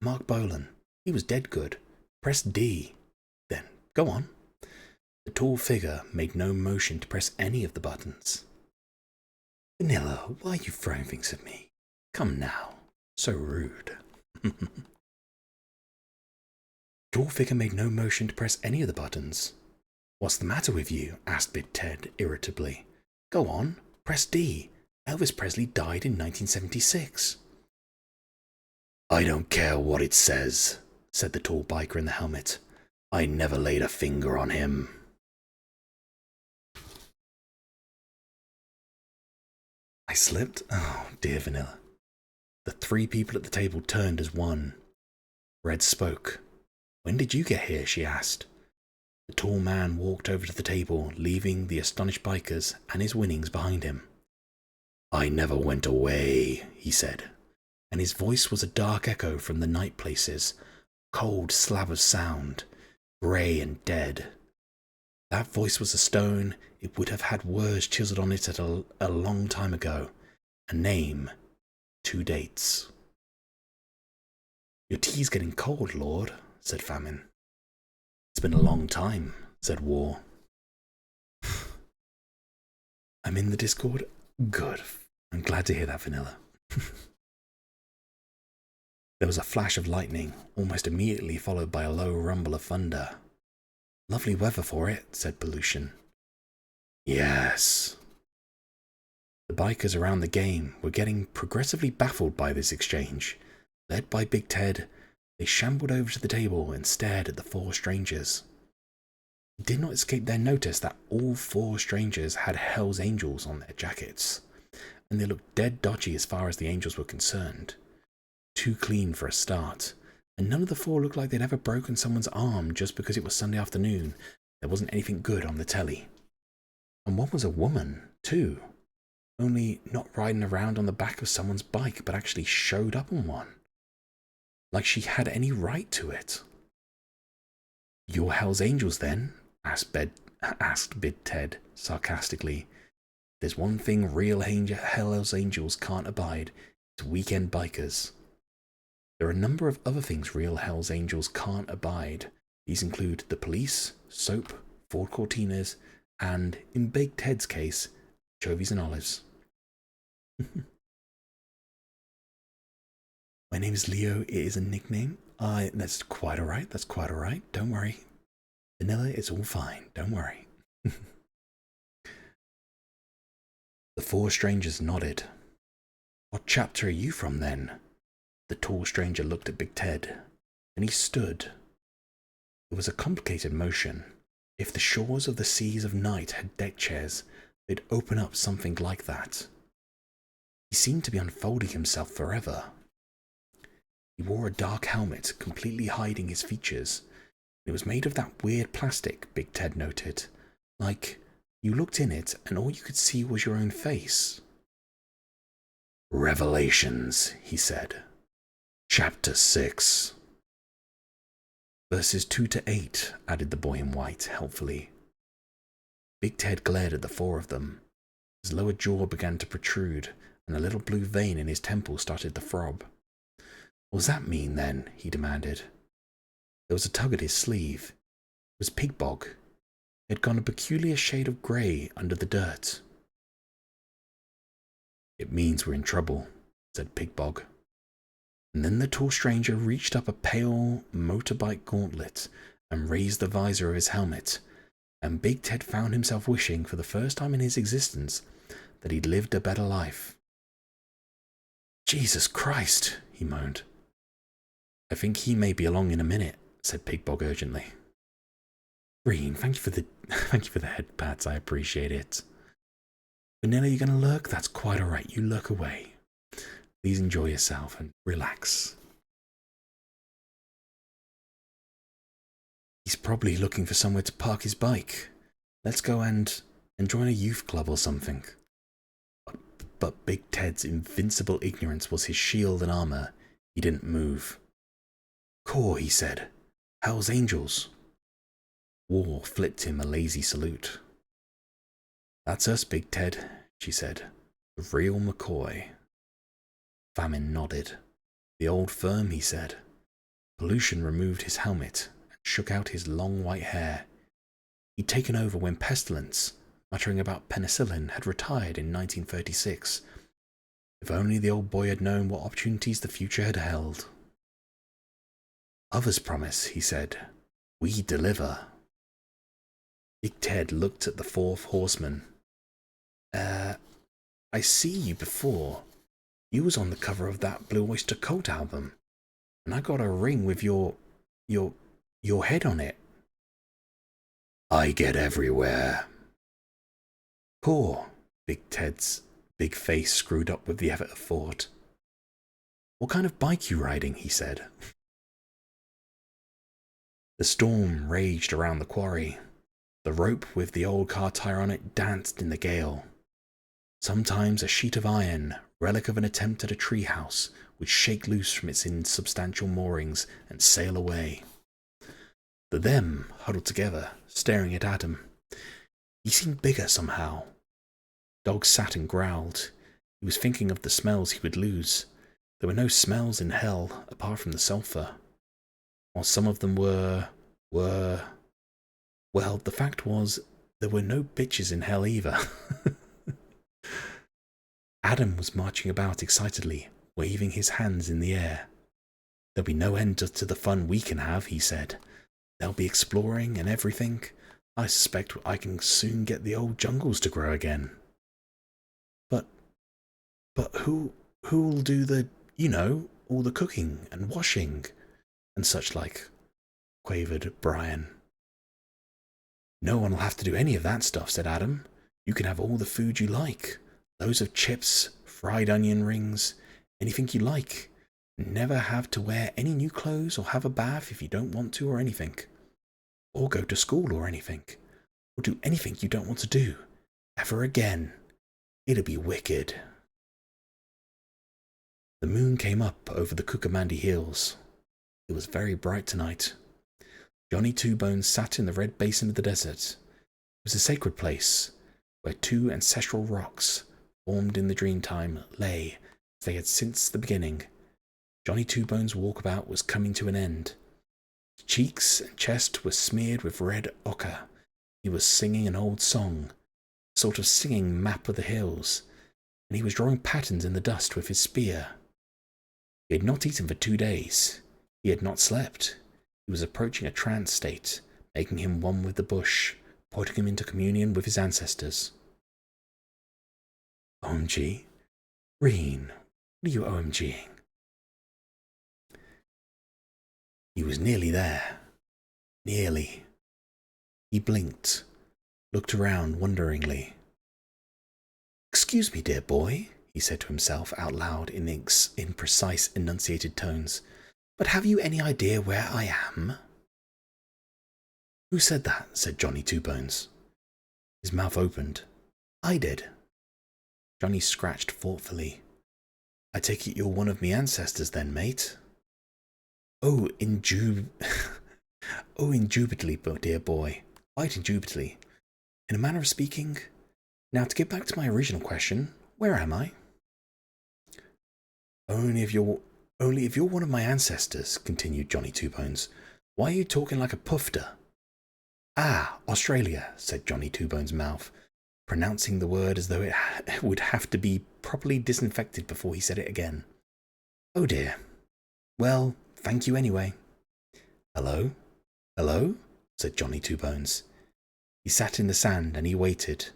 Mark Bolan, he was dead good. Press D. Then, go on. The tall figure made no motion to press any of the buttons. Vanilla, why are you throwing things at me? Come now. So rude. Tall figure made no motion to press any of the buttons. What's the matter with you? Asked Big Ted irritably. Go on, press D. Elvis Presley died in 1976. I don't care what it says, said the tall biker in the helmet. I never laid a finger on him. I slipped? Oh, dear Vanilla. The 3 people at the table turned as one. Red spoke. When did you get here? She asked. The tall man walked over to the table, leaving the astonished bikers and his winnings behind him. I never went away, he said, and his voice was a dark echo from the night places, cold slab of sound, grey and dead. That voice was a stone. It would have had words chiselled on it at a long time ago. A name, 2 dates. Your tea's getting cold, Lord, said Famine. It's been a long time, said War. I'm in the Discord? Good. I'm glad to hear that, Vanilla. There was a flash of lightning, almost immediately followed by a low rumble of thunder. Lovely weather for it, said Pollution. Yes. The bikers around the game were getting progressively baffled by this exchange. Led by Big Ted, they shambled over to the table and stared at the 4 strangers. It did not escape their notice that all 4 strangers had Hell's Angels on their jackets, and they looked dead dodgy as far as the angels were concerned. Too clean for a start, and none of the 4 looked like they'd ever broken someone's arm just because it was Sunday afternoon. There wasn't anything good on the telly. And one was a woman, too. Only not riding around on the back of someone's bike, but actually showed up on one. Like she had any right to it. You're Hell's Angels, then? Asked Big Ted sarcastically. There's one thing real Hell's Angels can't abide. It's weekend bikers. There are a number of other things real Hell's Angels can't abide. These include the police, soap, Ford Cortinas, and, in Big Ted's case, Chovies and Olives. My name is Leo. It is a nickname. That's quite alright. That's quite alright. Don't worry. Vanilla, it's all fine. Don't worry. The 4 strangers nodded. What chapter are you from, then? The tall stranger looked at Big Ted. Then he stood. It was a complicated motion. If the shores of the seas of night had deck chairs, they'd open up something like that. He seemed to be unfolding himself forever. He wore a dark helmet, completely hiding his features. It was made of that weird plastic, Big Ted noted. Like, you looked in it and all you could see was your own face. Revelations, he said. Chapter 6. Verses 2 to 8, added the boy in white helpfully. Big Ted glared at the four of them. His lower jaw began to protrude, and a little blue vein in his temple started to throb. What does that mean, then? He demanded. There was a tug at his sleeve. It was Pigbog. He had gone a peculiar shade of grey under the dirt. It means we're in trouble, said Pigbog. And then the tall stranger reached up a pale motorbike gauntlet and raised the visor of his helmet, and Big Ted found himself wishing for the first time in his existence that he'd lived a better life. Jesus Christ, he moaned. I think he may be along in a minute, said Pigbog urgently. Green, thank you for the head pats, I appreciate it. Vanilla, you're gonna lurk? That's quite alright, you lurk away. Please enjoy yourself and relax. He's probably looking for somewhere to park his bike. Let's go and join a youth club or something. But Big Ted's invincible ignorance was his shield and armor. He didn't move. Core, he said. Hell's Angels. War flipped him a lazy salute. That's us, Big Ted, she said. The real McCoy. Famine nodded. The old firm, he said. Pollution removed his helmet and shook out his long white hair. He'd taken over when Pestilence, muttering about penicillin, had retired in 1936. If only the old boy had known what opportunities the future had held. Others promise, he said. We deliver. Big Ted looked at the fourth horseman. I see you before. You was on the cover of that Blue Oyster Cult album, and I got a ring with your head on it. I get everywhere. Core, Big Ted's big face screwed up with the effort of thought. What kind of bike you riding? He said. The storm raged around the quarry. The rope with the old car tire on it danced in the gale. Sometimes a sheet of iron, relic of an attempt at a treehouse, would shake loose from its insubstantial moorings and sail away. The them huddled together, staring at Adam. He seemed bigger somehow. Dog sat and growled. He was thinking of the smells he would lose. There were no smells in hell apart from the sulphur. While some of them were... Well, the fact was, there were no bitches in hell either. Adam was marching about excitedly, waving his hands in the air. There'll be no end to the fun we can have, he said. They'll be exploring and everything. I suspect I can soon get the old jungles to grow again. But who'll do the, all the cooking and washing and such like, quavered Brian. No one will have to do any of that stuff, said Adam. You can have all the food you like. Loads of chips, fried onion rings, anything you like. Never have to wear any new clothes or have a bath if you don't want to or anything. Or go to school or anything. Or do anything you don't want to do. Ever again. It'll be wicked. The moon came up over the Cucamondy Hills. It was very bright tonight. Johnny Two Bones sat in the red basin of the desert. It was a sacred place, where two ancestral rocks, formed in the Dreamtime, lay as they had since the beginning. Johnny Two Bones' walkabout was coming to an end. His cheeks and chest were smeared with red ochre. He was singing an old song, a sort of singing map of the hills, and he was drawing patterns in the dust with his spear. He had not eaten for 2 days. He had not slept. He was approaching a trance state, making him one with the bush, putting him into communion with his ancestors. OMG? Reen, what are you OMGing? He was nearly there. Nearly. He blinked, looked around wonderingly. Excuse me, dear boy, he said to himself out loud in precise, enunciated tones, but have you any idea where I am? Who said that? Said Johnny Two Bones. His mouth opened. I did. Johnny scratched thoughtfully. I take it you're one of me ancestors then, mate? Oh, indubitably, dear boy. Quite indubitably. In a manner of speaking. Now, to get back to my original question, where am I? Only if you're one of my ancestors, continued Johnny Two Bones. Why are you talking like a pufter? Ah, Australia, said Johnny Two Bones' mouth, pronouncing the word as though it would have to be properly disinfected before he said it again. Oh dear. Well, thank you anyway. Hello? Hello? Said Johnny Two Bones. He sat in the sand and he waited,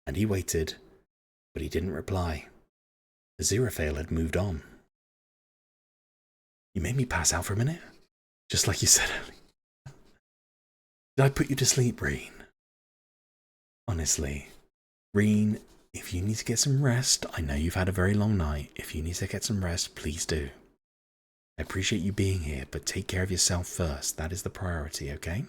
but he didn't reply. Aziraphale had moved on. You made me pass out for a minute, just like you said earlier. Did I put you to sleep, Reen? Honestly, Reen, if you need to get some rest, I know you've had a very long night. If you need to get some rest, please do. I appreciate you being here, but take care of yourself first. That is the priority, okay?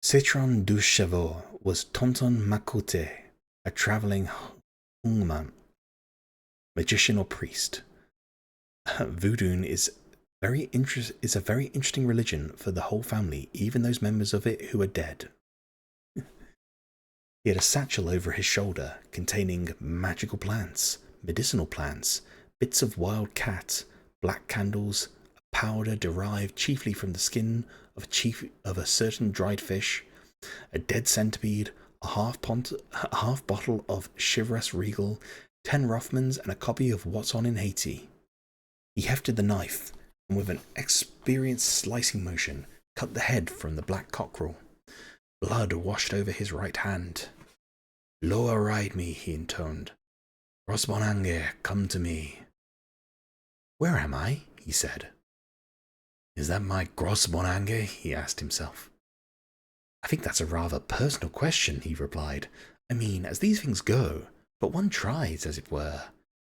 Citron du Chevaux was Tonton Makote, a traveling hungman, magician or priest. Voodoo is a very interesting religion for the whole family, even those members of it who are dead. He had a satchel over his shoulder containing magical plants, medicinal plants, bits of wild cat, black candles, a powder derived chiefly from the skin of a certain dried fish, a dead centipede, a half bottle of Chivas Regal, 10 Rothmans, and a copy of What's On in Haiti. He hefted the knife, and with an experienced slicing motion, cut the head from the black cockerel. Blood washed over his right hand. Loa ride me, he intoned. Rosbonange, come to me. Where am I? He said. Is that my Grosbonange? He asked himself. I think that's a rather personal question, he replied. I mean, as these things go, but one tries, as it were.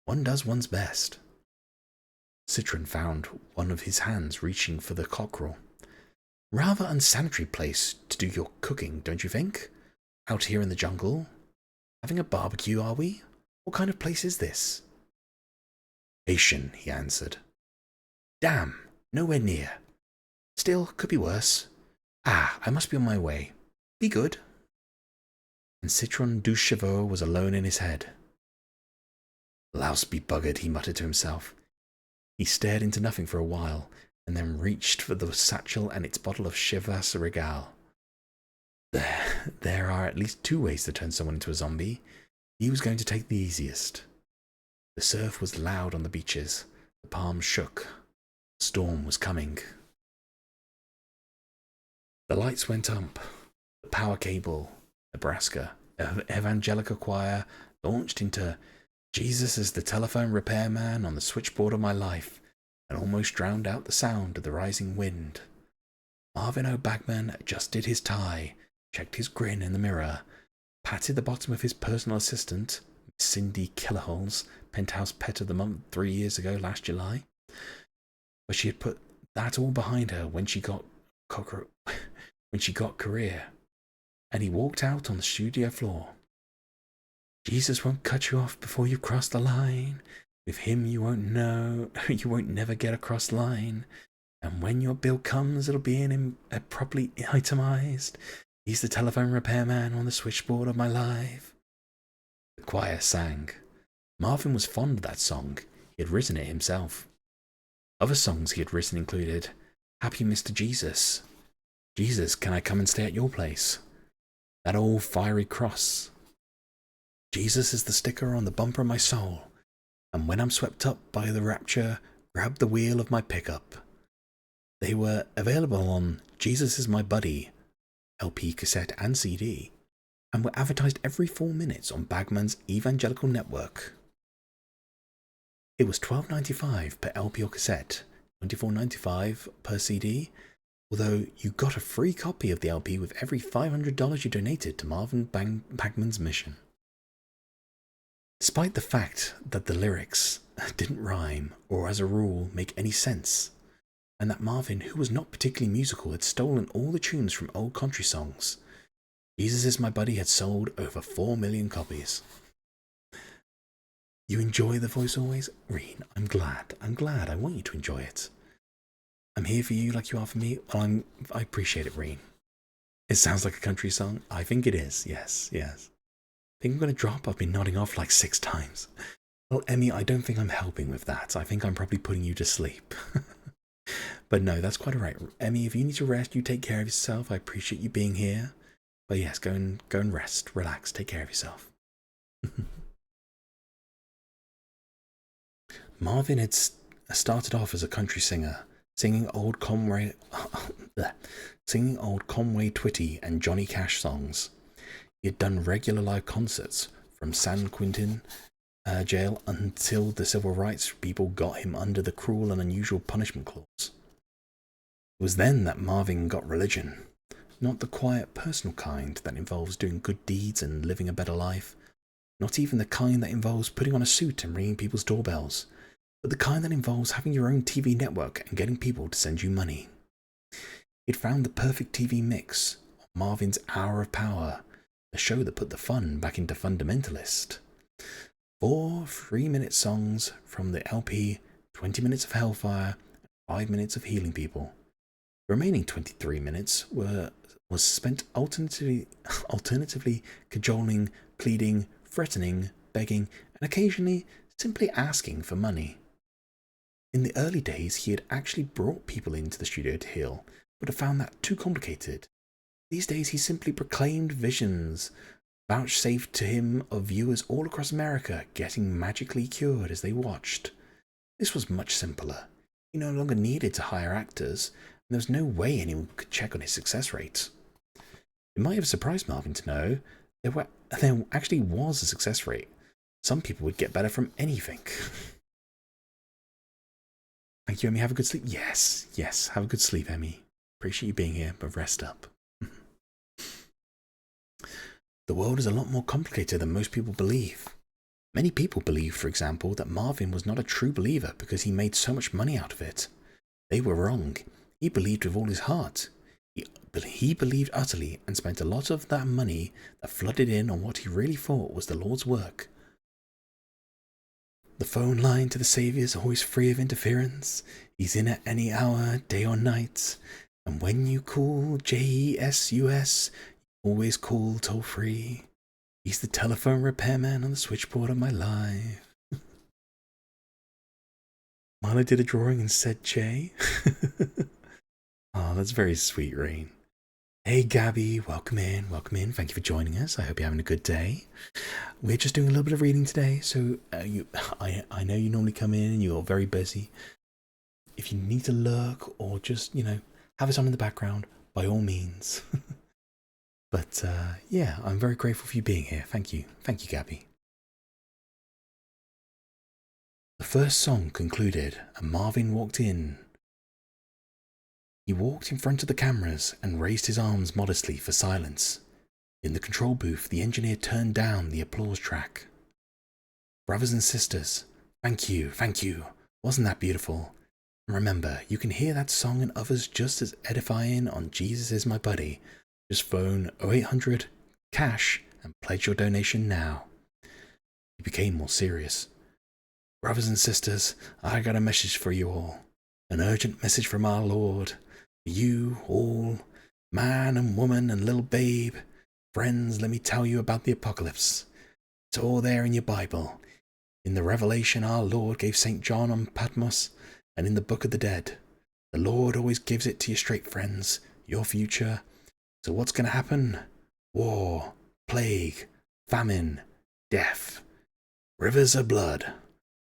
One does one's best. Citron found one of his hands reaching for the cockerel. Rather unsanitary place to do your cooking, don't you think? Out here in the jungle? Having a barbecue, are we? What kind of place is this? Haitian, he answered. Damn, nowhere near. Still, could be worse. Ah, I must be on my way. Be good. And Citron du Chevaux was alone in his head. Louse be buggered, he muttered to himself. He stared into nothing for a while, and then reached for the satchel and its bottle of Chivas Regal. There are at least 2 ways to turn someone into a zombie. He was going to take the easiest. The surf was loud on the beaches. The palms shook. The storm was coming. The lights went up. The power cable, Nebraska, Evangelical Choir launched into Jesus is the telephone repairman on the switchboard of my life, and almost drowned out the sound of the rising wind. Marvin O'Bagman adjusted his tie, checked his grin in the mirror, patted the bottom of his personal assistant, Miss Cindy Kellerhol's penthouse pet of the month 3 years ago last July. But she had put that all behind her when she got career, and he walked out on the studio floor. Jesus won't cut you off before you cross the line. With him you won't never get across the line. And when your bill comes, it'll be properly itemized. He's the telephone repairman on the switchboard of my life. The choir sang. Marvin was fond of that song. He had written it himself. Other songs he had written included Happy Mr. Jesus. Jesus, can I come and stay at your place? That old fiery cross. Jesus is the sticker on the bumper of my soul, and when I'm swept up by the rapture, grab the wheel of my pickup. They were available on Jesus Is My Buddy, LP, cassette, and CD, and were advertised every 4 minutes on Bagman's Evangelical Network. It was $12.95 per LP or cassette, $24.95 per CD, although you got a free copy of the LP with every $500 you donated to Marvin Bagman's mission. Despite the fact that the lyrics didn't rhyme or as a rule make any sense, and that Marvin, who was not particularly musical, had stolen all the tunes from old country songs, Jesus Is My Buddy had sold over 4 million copies. You enjoy the voice always? Reen, I'm glad. I want you to enjoy it. I'm here for you like you are for me. Well, I appreciate it, Reen. It sounds like a country song. I think it is. Yes. I think I'm going to drop. I've been nodding off like 6 times. Well, Emmy, I don't think I'm helping with that. I think I'm probably putting you to sleep. But no, that's quite alright. Emmy, if you need to rest, you take care of yourself. I appreciate you being here. But yes, go and rest. Relax. Take care of yourself. Marvin had started off as a country singer, singing old Conway Twitty and Johnny Cash songs. He had done regular live concerts from San Quentin jail until the civil rights people got him under the cruel and unusual punishment clause. It was then that Marvin got religion, not the quiet personal kind that involves doing good deeds and living a better life, not even the kind that involves putting on a suit and ringing people's doorbells, but the kind that involves having your own TV network and getting people to send you money. He'd found the perfect TV mix on Marvin's Hour of Power, a show that put the fun back into Fundamentalist. 4 3-minute songs from the LP, 20 minutes of Hellfire, and 5 minutes of Healing People. The remaining 23 minutes was spent alternatively cajoling, pleading, threatening, begging, and occasionally simply asking for money. In the early days, he had actually brought people into the studio to heal, but had found that too complicated. These days, he simply proclaimed visions vouchsafed to him of viewers all across America getting magically cured as they watched. This was much simpler. He no longer needed to hire actors, and there was no way anyone could check on his success rate. It might have surprised Marvin to know there actually was a success rate. Some people would get better from anything. Thank you, Emmy. Have a good sleep. Yes. Have a good sleep, Emmy. Appreciate you being here, but rest up. The world is a lot more complicated than most people believe. Many people believe, for example, that Marvin was not a true believer because he made so much money out of it. They were wrong. He believed with all his heart. He believed utterly and spent a lot of that money that flooded in on what he really thought was the Lord's work. The phone line to the Saviour is always free of interference. He's in at any hour, day or night. And when you call JESUS, you always call toll free. He's the telephone repairman on the switchboard of my life. Milo did a drawing and said J. Oh, that's very sweet, Rain. Hey Gabby, welcome in. Thank you for joining us. I hope you're having a good day. We're just doing a little bit of reading today, so I know you normally come in and you're very busy. If you need to lurk or just, have us on in the background, by all means. But yeah, I'm very grateful for you being here. Thank you, Gabby. The first song concluded and Marvin walked in. He walked in front of the cameras and raised his arms modestly for silence. In the control booth, the engineer turned down the applause track. Brothers and sisters, thank you. Wasn't that beautiful? And remember, you can hear that song and others just as edifying on Jesus Is My Buddy. Just phone 0800 cash and pledge your donation now. He became more serious. Brothers and sisters, I got a message for you all. An urgent message from our Lord. You all, man and woman and little babe, friends, let me tell you about the apocalypse. It's all there in your Bible. In the Revelation our Lord gave St. John on Patmos, and in the Book of the Dead. The Lord always gives it to your straight friends, your future. So what's going to happen? War, plague, famine, death, rivers of blood,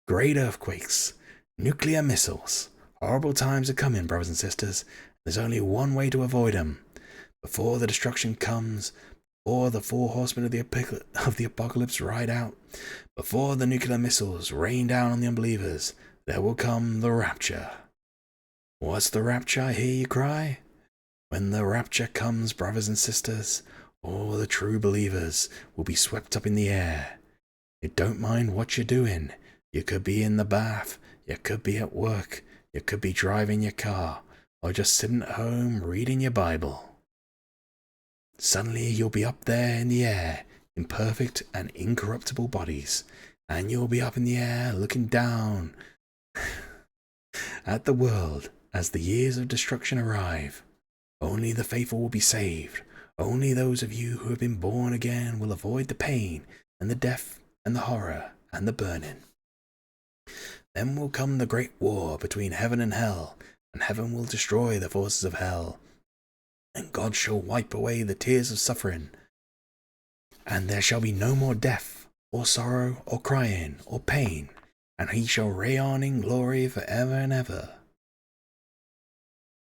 great earthquakes, nuclear missiles. Horrible times are coming, brothers and sisters. There's only one way to avoid them. Before the destruction comes, before the 4 horsemen of the apocalypse ride out, before the nuclear missiles rain down on the unbelievers, there will come the rapture. What's the rapture, I hear you cry? When the rapture comes, brothers and sisters, all the true believers will be swept up in the air. You don't mind what you're doing. You could be in the bath, you could be at work, you could be driving your car, or just sitting at home reading your Bible. Suddenly you'll be up there in the air, in perfect and incorruptible bodies, and you'll be up in the air looking down at the world as the years of destruction arrive. Only the faithful will be saved. Only those of you who have been born again will avoid the pain and the death and the horror and the burning. Then will come the great war between heaven and heaven will destroy the forces of hell, and God shall wipe away the tears of suffering, and there shall be no more death, or sorrow, or crying, or pain, and he shall reign on in glory for ever and ever.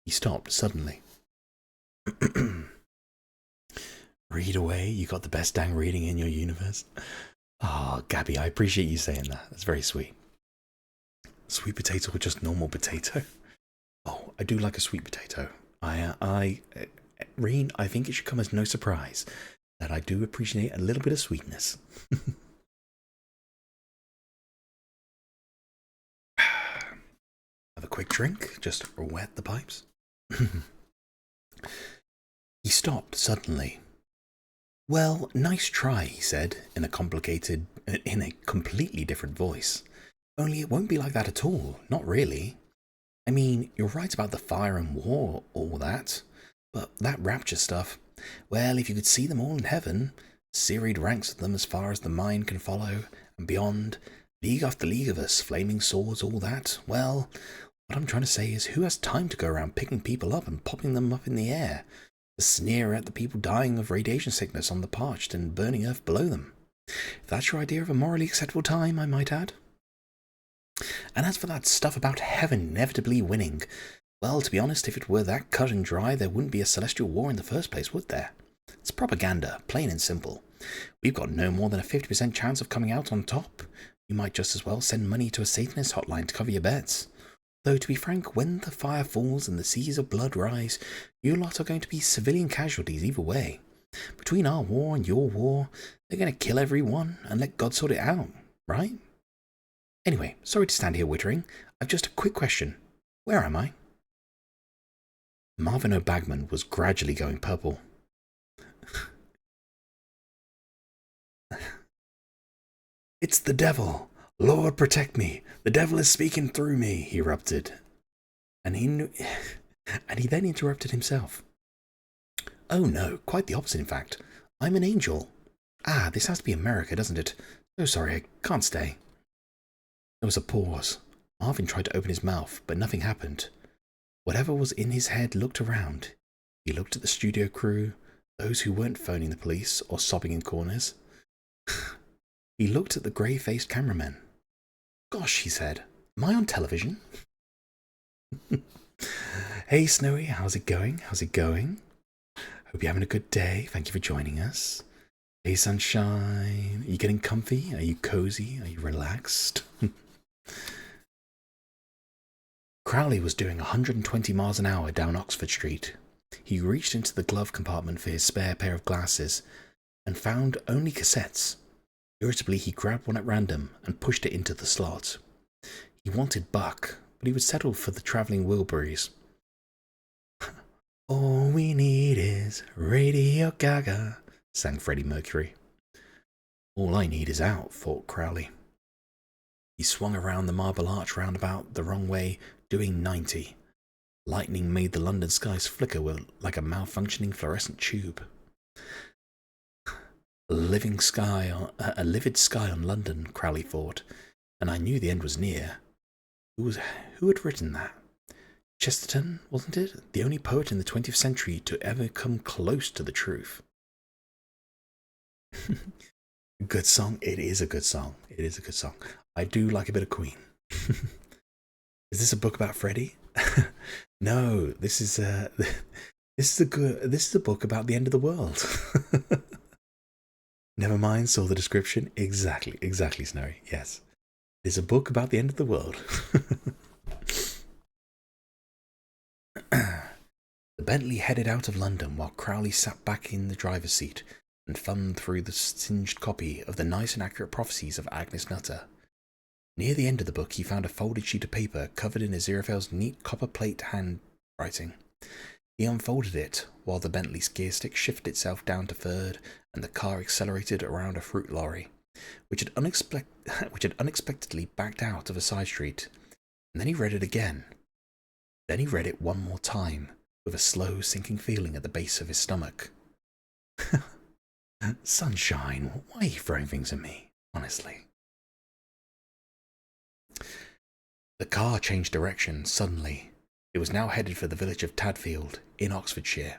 He stopped suddenly. Read away, you got the best dang reading in your universe. Oh, Gabby, I appreciate you saying that. That's very sweet. Sweet potato or just normal potato? Oh, I do like a sweet potato. Reen, I think it should come as no surprise that I do appreciate a little bit of sweetness. Have a quick drink, just wet the pipes. He stopped suddenly. Well, nice try, he said, in a completely different voice. Only it won't be like that at all, not really. I mean, you're right about the fire and war, all that, but that rapture stuff, well, if you could see them all in heaven, serried ranks of them as far as the mind can follow, and beyond, league after league of us, flaming swords, all that, well, what I'm trying to say is who has time to go around picking people up and popping them up in the air, to sneer at the people dying of radiation sickness on the parched and burning earth below them? If that's your idea of a morally acceptable time, I might add. And as for that stuff about heaven inevitably winning, well, to be honest, if it were that cut and dry, there wouldn't be a celestial war in the first place, would there? It's propaganda, plain and simple. We've got no more than a 50% chance of coming out on top. You might just as well send money to a Satanist hotline to cover your bets. Though, to be frank, when the fire falls and the seas of blood rise, you lot are going to be civilian casualties either way. Between our war and your war, they're going to kill everyone and let God sort it out, right? Anyway, sorry to stand here wittering. I've just a quick question. Where am I? Marvin O'Bagman was gradually going purple. It's the devil! Lord, protect me! The devil is speaking through me! He erupted. And he then interrupted himself. Oh no, quite the opposite in fact. I'm an angel. Ah, this has to be America, doesn't it? Oh, sorry, I can't stay. There was a pause. Marvin tried to open his mouth, but nothing happened. Whatever was in his head looked around. He looked at the studio crew, those who weren't phoning the police or sobbing in corners. He looked at the grey-faced cameramen. Gosh, he said, am I on television? Hey, Snowy, how's it going? How's it going? Hope you're having a good day. Thank you for joining us. Hey, sunshine. Are you getting comfy? Are you cozy? Are you relaxed? Crowley was doing 120 miles an hour down Oxford Street. He reached into the glove compartment for his spare pair of glasses and found only cassettes. Irritably, he grabbed one at random and pushed it into the slot. He wanted Buck, but he would settle for the travelling Wilburys. All we need is Radio Gaga, sang Freddie Mercury. All I need is out, thought Crowley. He swung around the Marble Arch roundabout the wrong way, doing 90. Lightning made the London skies flicker like a malfunctioning fluorescent tube. A livid sky on London, Crowley thought, and I knew the end was near. Who had written that? Chesterton, wasn't it? The only poet in the 20th century to ever come close to the truth. Good song? It is a good song. It is a good song. I do like a bit of Queen. Is this a book about Freddie? No, this is a book about the end of the world. Never mind, saw the description. Exactly, Snowy. Yes. It is a book about the end of the world. The Bentley headed out of London while Crowley sat back in the driver's seat, and thumbed through the singed copy of the Nice and Accurate Prophecies of Agnes Nutter. Near the end of the book, he found a folded sheet of paper covered in Aziraphale's neat copper plate handwriting. He unfolded it, while the Bentley's gear stick shifted itself down to third, and the car accelerated around a fruit lorry, which had unexpectedly backed out of a side street. And then he read it again. Then he read it one more time, with a slow, sinking feeling at the base of his stomach. Sunshine, why are you throwing things at me, honestly? The car changed direction suddenly. It was now headed for the village of Tadfield, in Oxfordshire.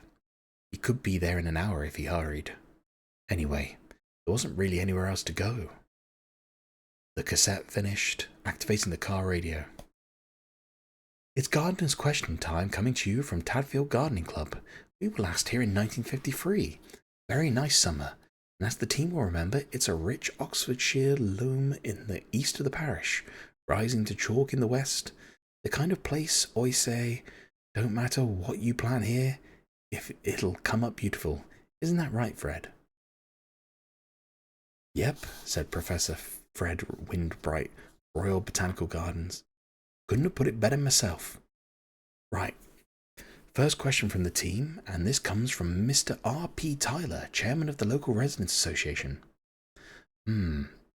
He could be there in an hour if he hurried. Anyway, there wasn't really anywhere else to go. The cassette finished, activating the car radio. It's Gardener's Question time, coming to you from Tadfield Gardening Club. We were last here in 1953. Very nice summer, and as the team will remember, it's a rich Oxfordshire loam in the east of the parish, rising to chalk in the west. The kind of place, I say, don't matter what you plant here, if it'll come up beautiful. Isn't that right, Fred? Yep, said Professor Fred Windbright, Royal Botanical Gardens. Couldn't have put it better myself. Right. First question from the team, and this comes from Mr. R.P. Tyler, chairman of the local residents association.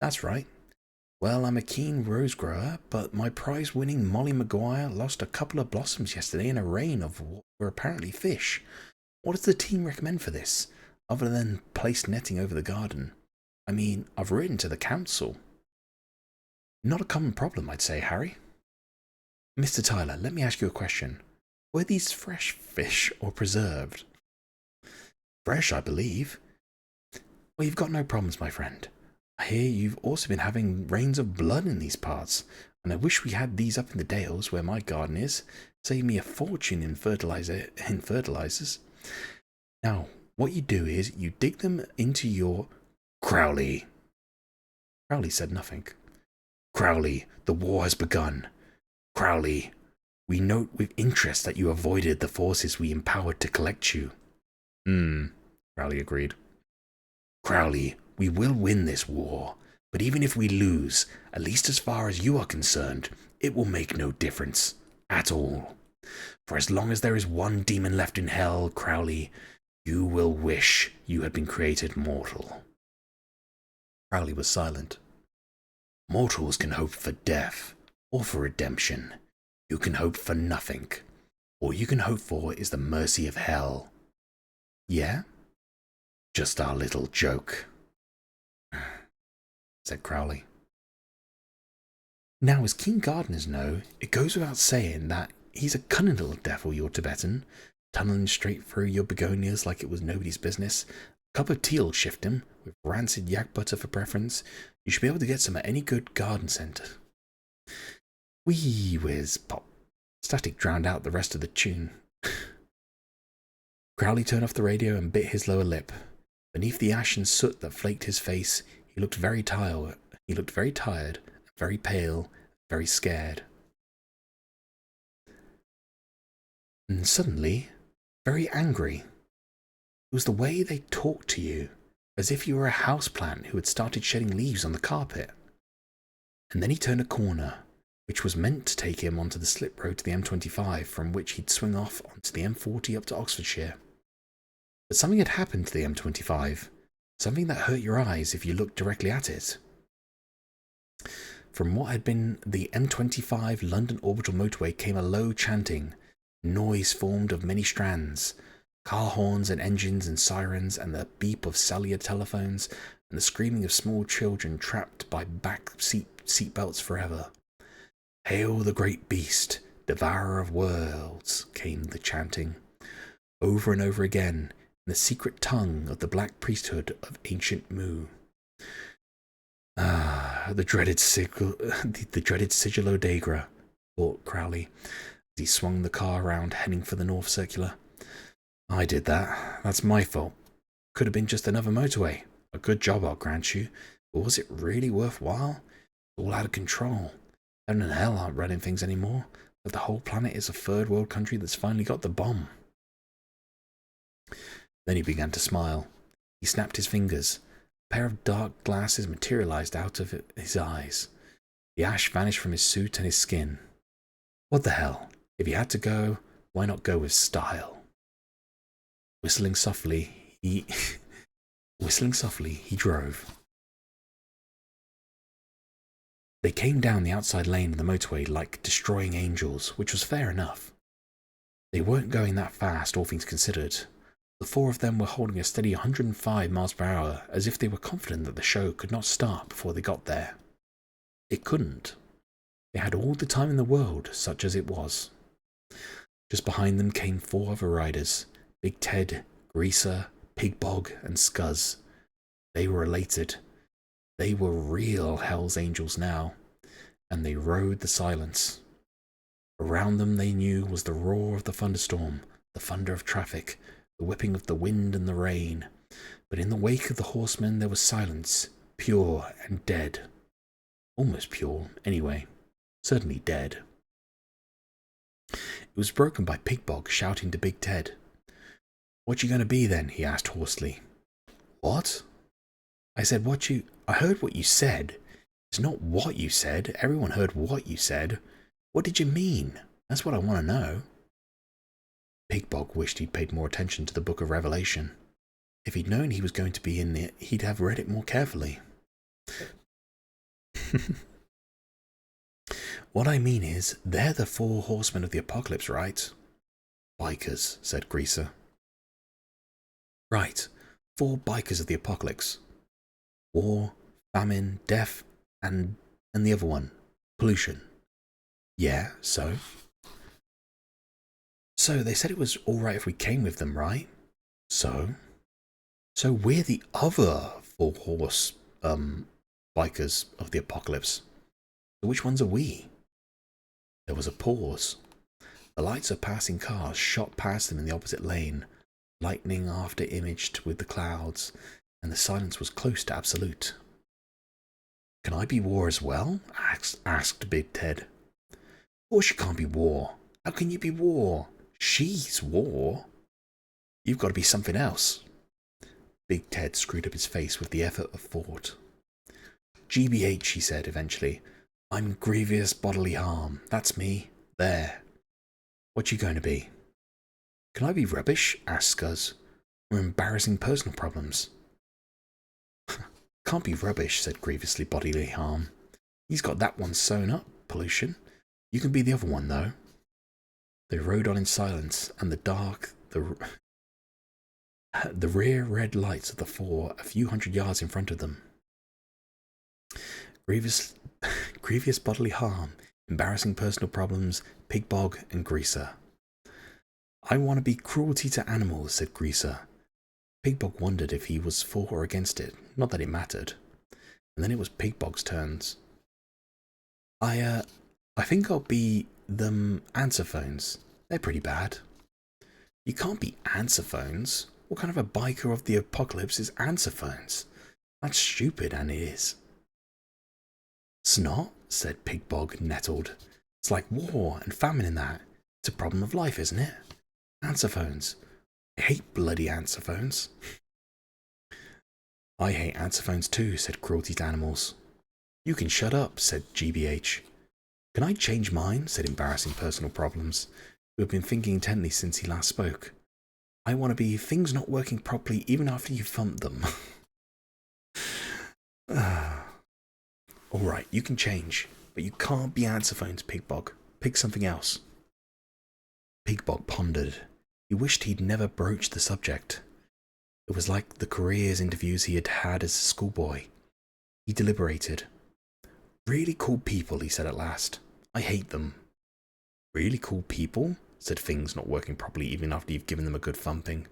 That's right. Well, I'm a keen rose grower, but my prize-winning Molly Maguire lost a couple of blossoms yesterday in a rain of what were apparently fish. What does the team recommend for this, other than place netting over the garden? I mean, I've written to the council. Not a common problem, I'd say, Harry. Mr. Tyler, let me ask you a question. Were these fresh fish or preserved? Fresh, I believe. Well, you've got no problems, my friend. I hear you've also been having rains of blood in these parts, and I wish we had these up in the Dales where my garden is. Save me a fortune in fertilizers. Now, what you do is you dig them into your... Crowley. Crowley said nothing. Crowley, the war has begun. Crowley, we note with interest that you avoided the forces we empowered to collect you. Crowley agreed. Crowley, we will win this war, but even if we lose, at least as far as you are concerned, it will make no difference at all. For as long as there is one demon left in hell, Crowley, you will wish you had been created mortal. Crowley was silent. Mortals can hope for death, or for redemption. You can hope for nothing. All you can hope for is the mercy of hell. Yeah? Just our little joke, said Crowley. Now, as keen gardeners know, it goes without saying that he's a cunning little devil, your Tibetan, tunneling straight through your begonias like it was nobody's business. A cup of tea'll shift him, with rancid yak butter for preference. You should be able to get some at any good garden centre. Wee whiz pop. Static drowned out the rest of the tune. Crowley turned off the radio and bit his lower lip. Beneath the ash and soot that flaked his face, he looked very tired, very pale, very scared. And suddenly, very angry. It was the way they talked to you, as if you were a houseplant who had started shedding leaves on the carpet. And then he turned a corner, which was meant to take him onto the slip road to the M25, from which he'd swing off onto the M40 up to Oxfordshire. But something had happened to the M25, something that hurt your eyes if you looked directly at it. From what had been the M25 London orbital motorway came a low chanting, noise formed of many strands, car horns and engines and sirens and the beep of cellular telephones and the screaming of small children trapped by back seatbelts forever. Hail the great beast, devourer of worlds, came the chanting, over and over again, in the secret tongue of the black priesthood of ancient Mu. The dreaded sigil Odegra, thought Crowley, as he swung the car around, heading for the North Circular. I did that. That's my fault. Could have been just another motorway. A good job, I'll grant you. But was it really worthwhile? All out of control. Heaven and hell aren't running things anymore, but the whole planet is a third world country that's finally got the bomb. Then he began to smile. He snapped his fingers. A pair of dark glasses materialized out of his eyes. The ash vanished from his suit and his skin. What the hell? If he had to go, why not go with style? Whistling softly, he drove. They came down the outside lane of the motorway like destroying angels, which was fair enough. They weren't going that fast, all things considered. The four of them were holding a steady 105 miles per hour, as if they were confident that the show could not start before they got there. It couldn't. They had all the time in the world, such as it was. Just behind them came four other riders, Big Ted, Greaser, Pigbog, and Scuzz. They were elated. They were real Hell's Angels now, and they rode the silence. Around them, they knew, was the roar of the thunderstorm, the thunder of traffic, the whipping of the wind and the rain. But in the wake of the horsemen there was silence, pure and dead. Almost pure, anyway. Certainly dead. It was broken by Pigbog shouting to Big Ted. "What you gonna be then?" he asked hoarsely. "What?" I said, I heard what you said. It's not what you said. Everyone heard what you said. What did you mean? That's what I want to know. Pigbog wished he'd paid more attention to the Book of Revelation. If he'd known he was going to be in it, he'd have read it more carefully. What I mean is, they're the four horsemen of the apocalypse, right? Bikers, said Greaser. Right, 4 bikers of the apocalypse. War, famine, death, and the other one, pollution. Yeah, so? So they said it was alright if we came with them, right? So? So we're the other 4 horse, bikers of the apocalypse. So which ones are we? There was a pause. The lights of passing cars shot past them in the opposite lane, lightning after imaged with the clouds, and the silence was close to absolute. Can I be War as well? asked Big Ted. Of course you can't be War. How can you be War? She's War. You've got to be something else. Big Ted screwed up his face with the effort of thought. GBH, he said eventually. I'm Grievous Bodily Harm. That's me. There. What you going to be? Can I be Rubbish? Asked Scuzz. Or Embarrassing Personal Problems? Can't be Rubbish, said Grievously Bodily Harm. He's got that one sewn up, pollution. You can be the other one, though. They rode on in silence, and the rear red lights of the 4 a few hundred yards in front of them. Grievous Bodily Harm, Embarrassing Personal Problems, Pigbog, and Greaser. I want to be cruelty to animals, said Greaser. Pigbog wondered if he was for or against it, not that it mattered. And then it was Pigbog's turns. I think I'll be them answer phones. They're pretty bad. You can't be answer phones. What kind of a biker of the apocalypse is answer phones? That's stupid, and it is. Snot, said Pigbog, nettled. It's like war and famine in that. It's a problem of life, isn't it? Answer phones. I hate bloody answer phones. I hate answer phones too, said Cruelty to Animals. You can shut up, said GBH. Can I change mine, said Embarrassing Personal Problems, who had been thinking intently since he last spoke. I want to be things not working properly even after you thumped them. Alright, you can change, but you can't be answer phones, Pigbog. Pick something else. Pigbog pondered. He wished he'd never broached the subject. It was like the careers interviews he had had as a schoolboy. He deliberated. Really cool people, he said at last. I hate them. Really cool people? Said Things not working properly even after you've given them a good thumping.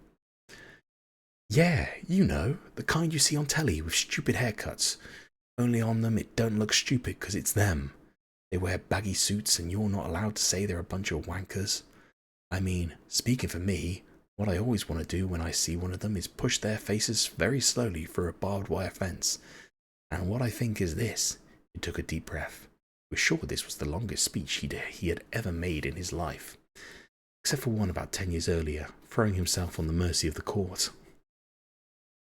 Yeah, you know, the kind you see on telly with stupid haircuts. Only on them it don't look stupid because it's them. They wear baggy suits and you're not allowed to say they're a bunch of wankers. I mean, speaking for me, what I always want to do when I see one of them is push their faces very slowly through a barbed wire fence. And what I think is this. He took a deep breath. He was sure this was the longest speech he had ever made in his life. Except for one about 10 years earlier, throwing himself on the mercy of the court.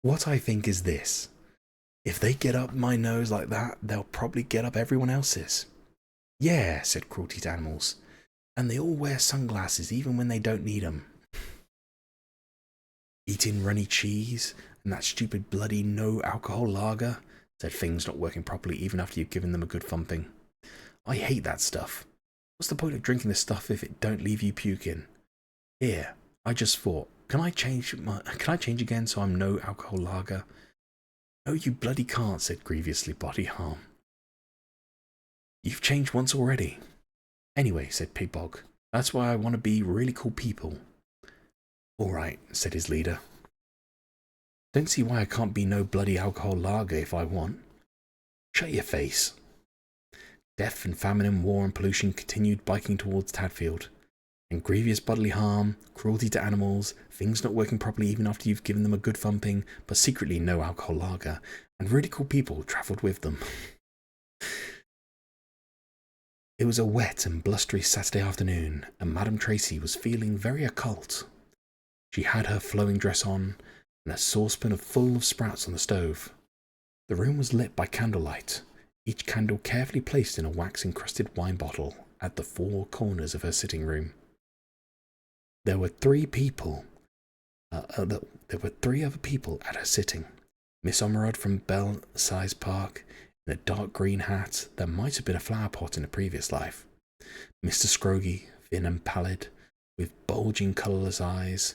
What I think is this. If they get up my nose like that, they'll probably get up everyone else's. Yeah, said Cruelty to Animals. And they all wear sunglasses even when they don't need them. Eating runny cheese and that stupid bloody no alcohol lager, said Things not working properly even after you've given them a good thumping. I hate that stuff. What's the point of drinking this stuff if it don't leave you puking? Here, I just thought, can I change again so I'm no alcohol lager? No, you bloody can't, said grievously Body Harm. You've changed once already. Anyway, said Pigbog, that's why I want to be really cool people. All right, said his leader. Don't see why I can't be no bloody alcohol lager if I want. Shut your face. Death and famine and war and pollution continued biking towards Tadfield. And grievous bodily harm, cruelty to animals, things not working properly even after you've given them a good thumping, but secretly no alcohol lager, and really cool people travelled with them. It was a wet and blustery Saturday afternoon, and Madame Tracy was feeling very occult. She had her flowing dress on, and a saucepan full of sprouts on the stove. The room was lit by candlelight, each candle carefully placed in a wax-encrusted wine bottle at the four corners of her sitting room. There were three other people at her sitting. Miss Ormerod from Belsize Park, in a dark green hat that might have been a flower pot in a previous life. Mr. Scroggy, thin and pallid, with bulging colourless eyes,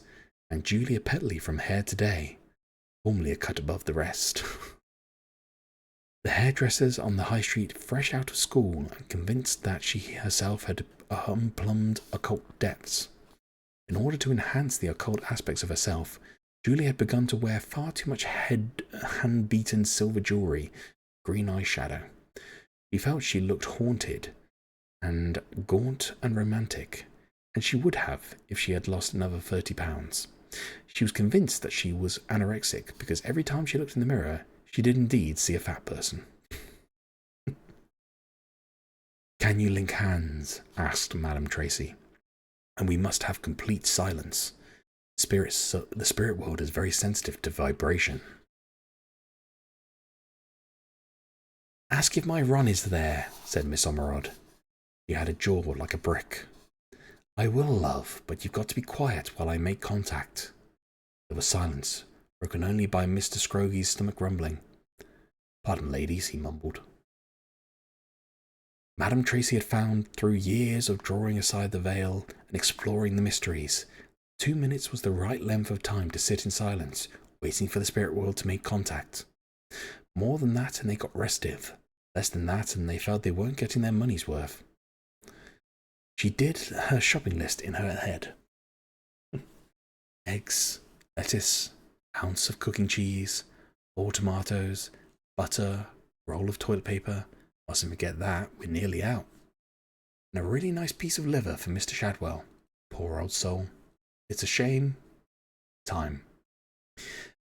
and Julia Petley from Hair Today, formerly a cut above the rest. The hairdressers on the high street, fresh out of school and convinced that she herself had unplumbed occult depths. In order to enhance the occult aspects of herself, Julie had begun to wear far too much hand-beaten silver jewellery, green eyeshadow. She felt she looked haunted and gaunt and romantic, and she would have if she had lost another £30. She was convinced that she was anorexic because every time she looked in the mirror, she did indeed see a fat person. Can you link hands? Asked Madame Tracy. And we must have complete silence. The spirit world is very sensitive to vibration. Ask if my Ron is there, said Miss Ormerod. She had a jaw like a brick. I will, love, but you've got to be quiet while I make contact. There was silence, broken only by Mr. Scroggy's stomach rumbling. Pardon, ladies, he mumbled. Madame Tracy had found, through years of drawing aside the veil and exploring the mysteries, 2 minutes was the right length of time to sit in silence, waiting for the spirit world to make contact. More than that and they got restive. Less than that and they felt they weren't getting their money's worth. She did her shopping list in her head. Eggs, lettuce, ounce of cooking cheese, 4 tomatoes, butter, roll of toilet paper. Mustn't forget that, we're nearly out. And a really nice piece of liver for Mr. Shadwell. Poor old soul. It's a shame. Time.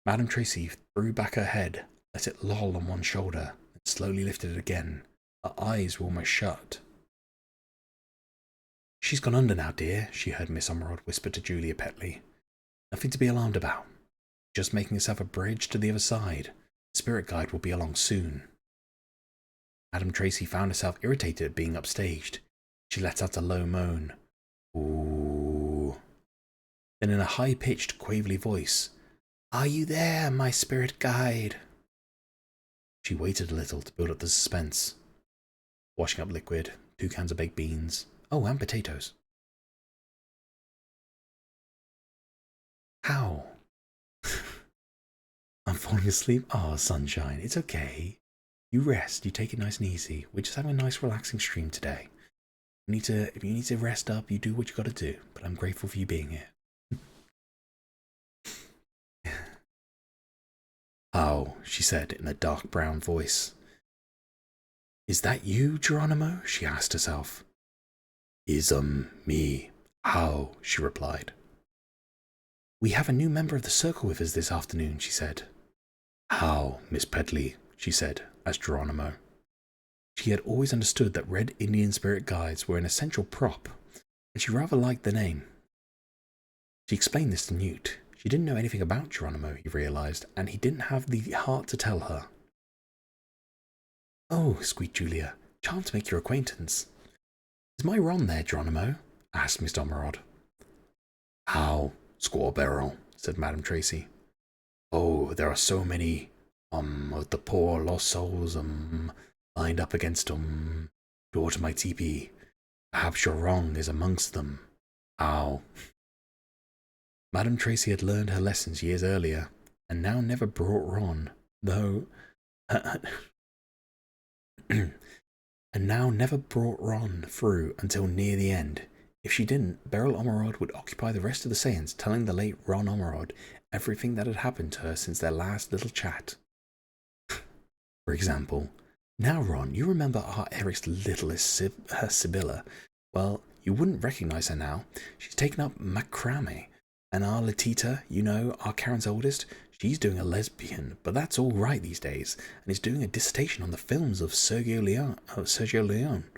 Madame Tracy threw back her head, let it loll on one shoulder, and slowly lifted it again. Her eyes were almost shut. She's gone under now, dear, she heard Miss Ormerod whisper to Julia Petley. Nothing to be alarmed about. Just making herself a bridge to the other side. The spirit guide will be along soon. Madame Tracy found herself irritated at being upstaged. She let out a low moan. Ooh. Then in a high-pitched, quaverly voice, Are you there, my spirit guide? She waited a little to build up the suspense. Washing up liquid, 2 cans of baked beans. Oh, and potatoes. How? I'm falling asleep? Oh, sunshine, it's okay. You rest, you take it nice and easy. We're just having a nice relaxing stream today. If you need to rest up, you do what you gotta do. But I'm grateful for you being here. Oh, she said in a dark brown voice. Is that you, Geronimo? She asked herself. Is, me. How? She replied. We have a new member of the circle with us this afternoon, she said. How, Miss Petley? She said, as Geronimo. She had always understood that Red Indian spirit guides were an essential prop, and she rather liked the name. She explained this to Newt. She didn't know anything about Geronimo, he realized, and he didn't have the heart to tell her. "Oh," squeaked Julia, "charmed to make your acquaintance." "Is my Ron there, Geronimo?" asked Miss Ormerod. "How, Squaw Beryl," said Madame Tracy. "Oh, there are so many, of the poor lost souls, lined up against, door to my teepee. Perhaps your wrong is amongst them. Ow." Madame Tracy had learned her lessons years earlier, and now never brought Ron, though... and now never brought Ron through until near the end. If she didn't, Beryl Ormerod would occupy the rest of the seance telling the late Ron Ormerod everything that had happened to her since their last little chat. For example, "Now, Ron, you remember our Eric's littlest Sibylla. Well, you wouldn't recognize her now. She's taken up macrame. And our Letita, you know, our Karen's oldest, she's doing a lesbian, but that's all right these days, and is doing a dissertation on the films of Sergio Leone,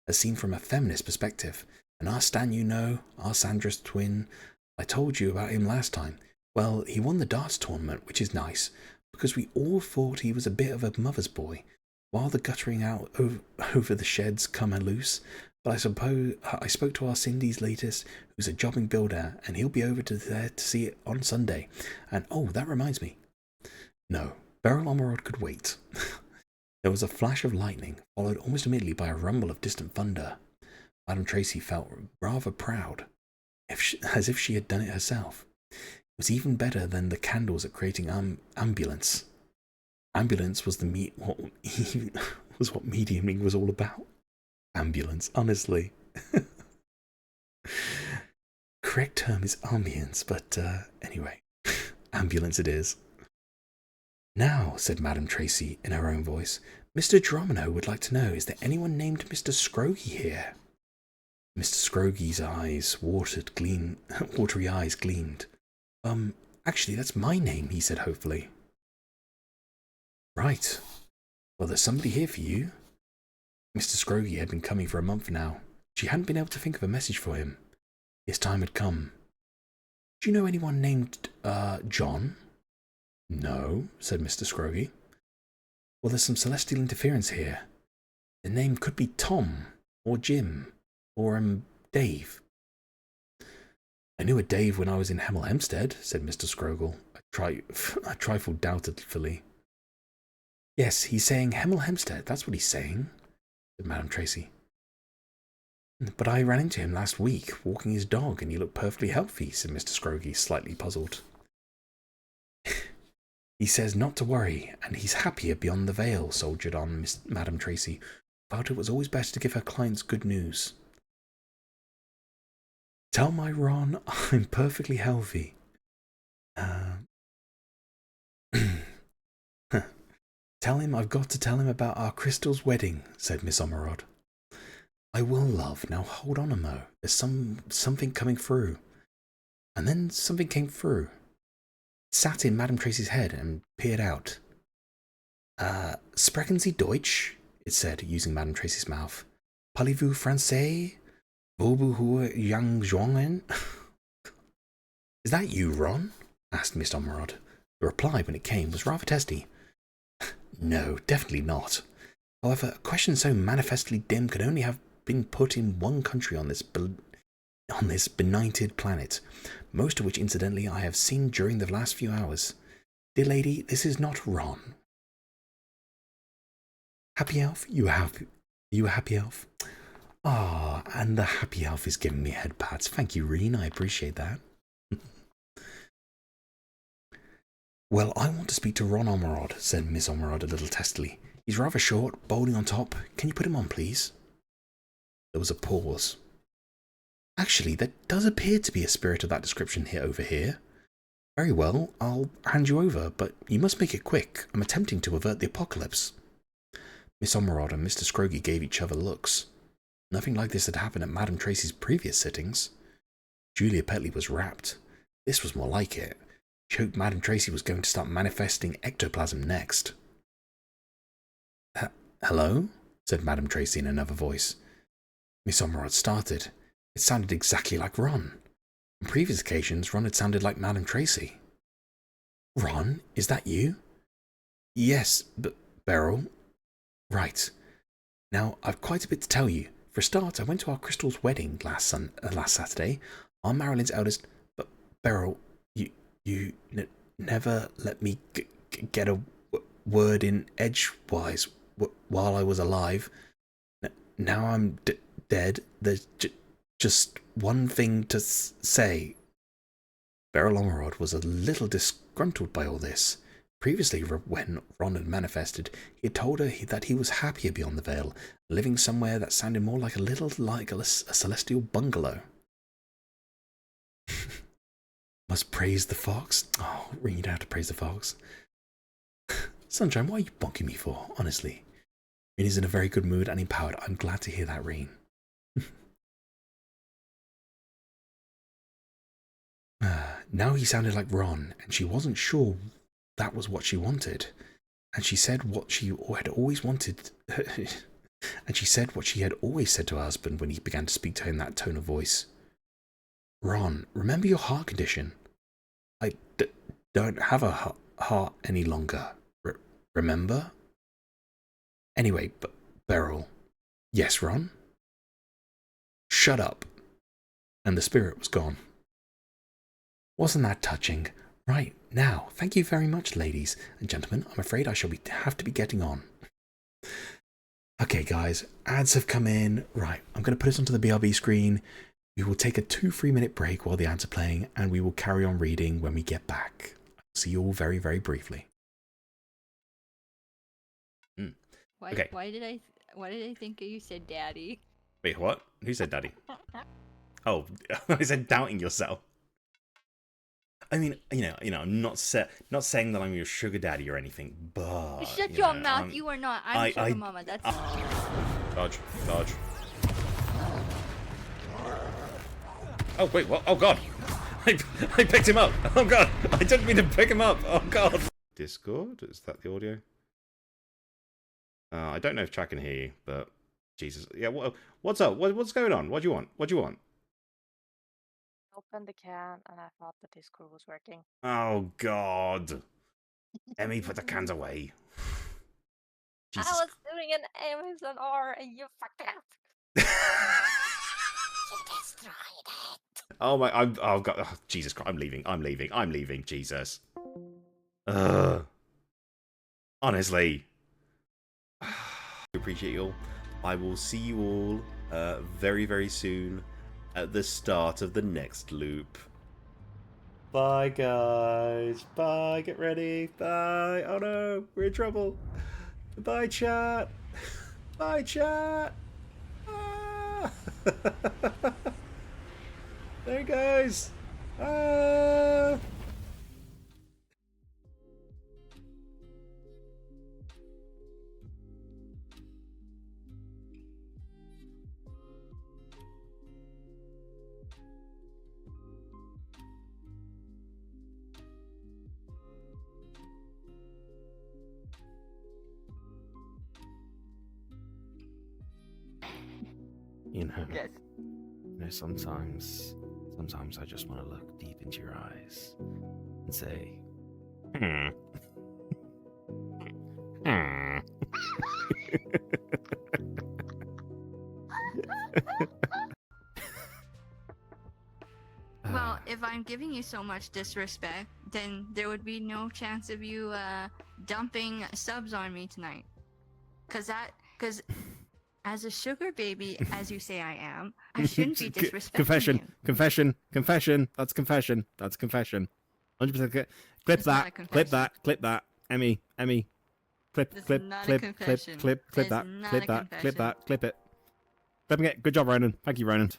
as seen from a feminist perspective. And our Stan, you know, our Sandra's twin, I told you about him last time. Well, he won the darts tournament, which is nice, because we all thought he was a bit of a mother's boy, while the guttering out over the sheds come loose. But I spoke to our Cindy's latest, who's a jobbing builder, and he'll be over there to see it on Sunday. And oh, that reminds me." No, Beryl Ormerod could wait. There was a flash of lightning, followed almost immediately by a rumble of distant thunder. Madame Tracy felt rather proud, as if she had done it herself. It was even better than the candles at creating ambulance. Ambulance was was what mediuming was all about. Ambulance, honestly. Correct term is ambience, but anyway, ambulance it is. "Now," said Madame Tracy in her own voice, "Mr. Geronimo would like to know, is there anyone named Mr. Scroggy here?" Mr. Scroggy's watery eyes gleamed. Actually, that's my name," he said hopefully. "Right. Well, there's somebody here for you." Mr. Scroggy had been coming for a month now. She hadn't been able to think of a message for him. His time had come. "Do you know anyone named, John?" "No," said Mr. Scroggy. "Well, there's some celestial interference here. The name could be Tom, or Jim, or, Dave." "I knew a Dave when I was in Hemel Hempstead," said Mr. Scroggle, a trifle doubtfully. "Yes, he's saying Hemel Hempstead, that's what he's saying," said Madame Tracy. "But I ran into him last week, walking his dog, and he looked perfectly healthy," said Mr. Scroggy, slightly puzzled. "He says not to worry, and he's happier beyond the veil," soldiered on Madame Tracy, who felt it was always better to give her clients good news. "Tell my Ron I'm perfectly healthy. Tell him I've got to tell him about our Crystal's wedding," said Miss Ormerod. "I will, love. Now hold on a mo. There's something coming through." And then something came through. It sat in Madame Tracy's head and peered out. "Sprechen Sie Deutsch?" it said, using Madame Tracy's mouth. "Parlez-vous français? Voulez-vous yang zhuangen?" "Is that you, Ron?" asked Miss Ormerod. The reply, when it came, was rather testy. "No, definitely not. However, a question so manifestly dim could only have been put in one country on this benighted planet, most of which, incidentally, I have seen during the last few hours. Dear lady, this is not Ron." "Happy Elf? You a happy elf?" "Ah, and the happy elf is giving me head pats. Thank you, Reen. I appreciate that." "Well, I want to speak to Ron Ormerod," said Miss Ormerod a little testily. "He's rather short, balding on top. Can you put him on, please?" There was a pause. "Actually, there does appear to be a spirit of that description over here." "Very well, I'll hand you over, but you must make it quick. I'm attempting to avert the apocalypse." Miss Ormerod and Mr. Scroggy gave each other looks. Nothing like this had happened at Madame Tracy's previous sittings. Julia Petley was rapt. This was more like it. She hoped Madame Tracy was going to start manifesting ectoplasm next. "Hello?" said Madame Tracy in another voice. Miss Ormerod started. It sounded exactly like Ron. On previous occasions, Ron had sounded like Madame Tracy. Ron, is that you? Yes, but Beryl. Right. Now, I've quite a bit to tell you. For a start, I went to our Crystal's wedding last Saturday. Aunt Marilyn's eldest. But Beryl, you never let me get a word in edgewise while I was alive. Now I'm dead. There's just one thing to say. Beryl Longrod was a little disgruntled by all this. Previously, when Ron had manifested, he had told her that he was happier beyond the veil, living somewhere that sounded more like a celestial bungalow. Must praise the fox. Oh, you'd have to praise the fox. Sunshine, what are you bonking me for, honestly? Reen's in a very good mood and empowered. I'm glad to hear that, Reen. Now he sounded like Ron, and she wasn't sure that was what she wanted. And she said what she had always wanted. And she said what she had always said to her husband when he began to speak to her in that tone of voice. Ron, remember your heart condition. I don't have a heart any longer. Remember? Anyway, Beryl. Yes, Ron? Shut up. And the spirit was gone. Wasn't that touching? Right, now, thank you very much, ladies and gentlemen. I'm afraid I shall have to be getting on. Okay, guys, ads have come in. Right, I'm going to put this onto the BRB screen. We will take a 2-3 minute break while the ads are playing, and we will carry on reading when we get back. See you all very, very briefly. Okay. Why did I think you said daddy? Wait, what? Who said daddy? Oh, I said doubting yourself. I mean, you know, I'm not saying that I'm your sugar daddy or anything, but shut your mouth. You are not. I'm sugar mama. That's dodge. Oh wait, what? Oh god, I picked him up. Oh god, I didn't mean to pick him up. Oh god. Discord, is that the audio? I don't know if chat can hear you, but Jesus, yeah. What's up? What's going on? What do you want? What do you want? Opened the can and I thought the Discord was working. Oh god. Emmy, put the cans away. Jesus. I was doing an Amazon R and you fucked it up. You destroyed it. Oh my! Oh god! Oh, Jesus Christ! I'm leaving. Jesus. Honestly. Appreciate you all. I will see you all very, very soon at the start of the next loop. Bye, guys. Bye. Get ready. Bye. Oh no, we're in trouble. Bye, chat. Bye, chat. Ah. There it goes. Ah. You know, yes. sometimes I just want to look deep into your eyes and say, hmm. Well, if I'm giving you so much disrespect, then there would be no chance of you dumping subs on me tonight. Cause as a sugar baby, as you say I am, I shouldn't be disrespecting you. Confession. That's confession. 100%. Clip that. Emmy. Clip it. Clipping it. Good job, Ronan. Thank you, Ronan.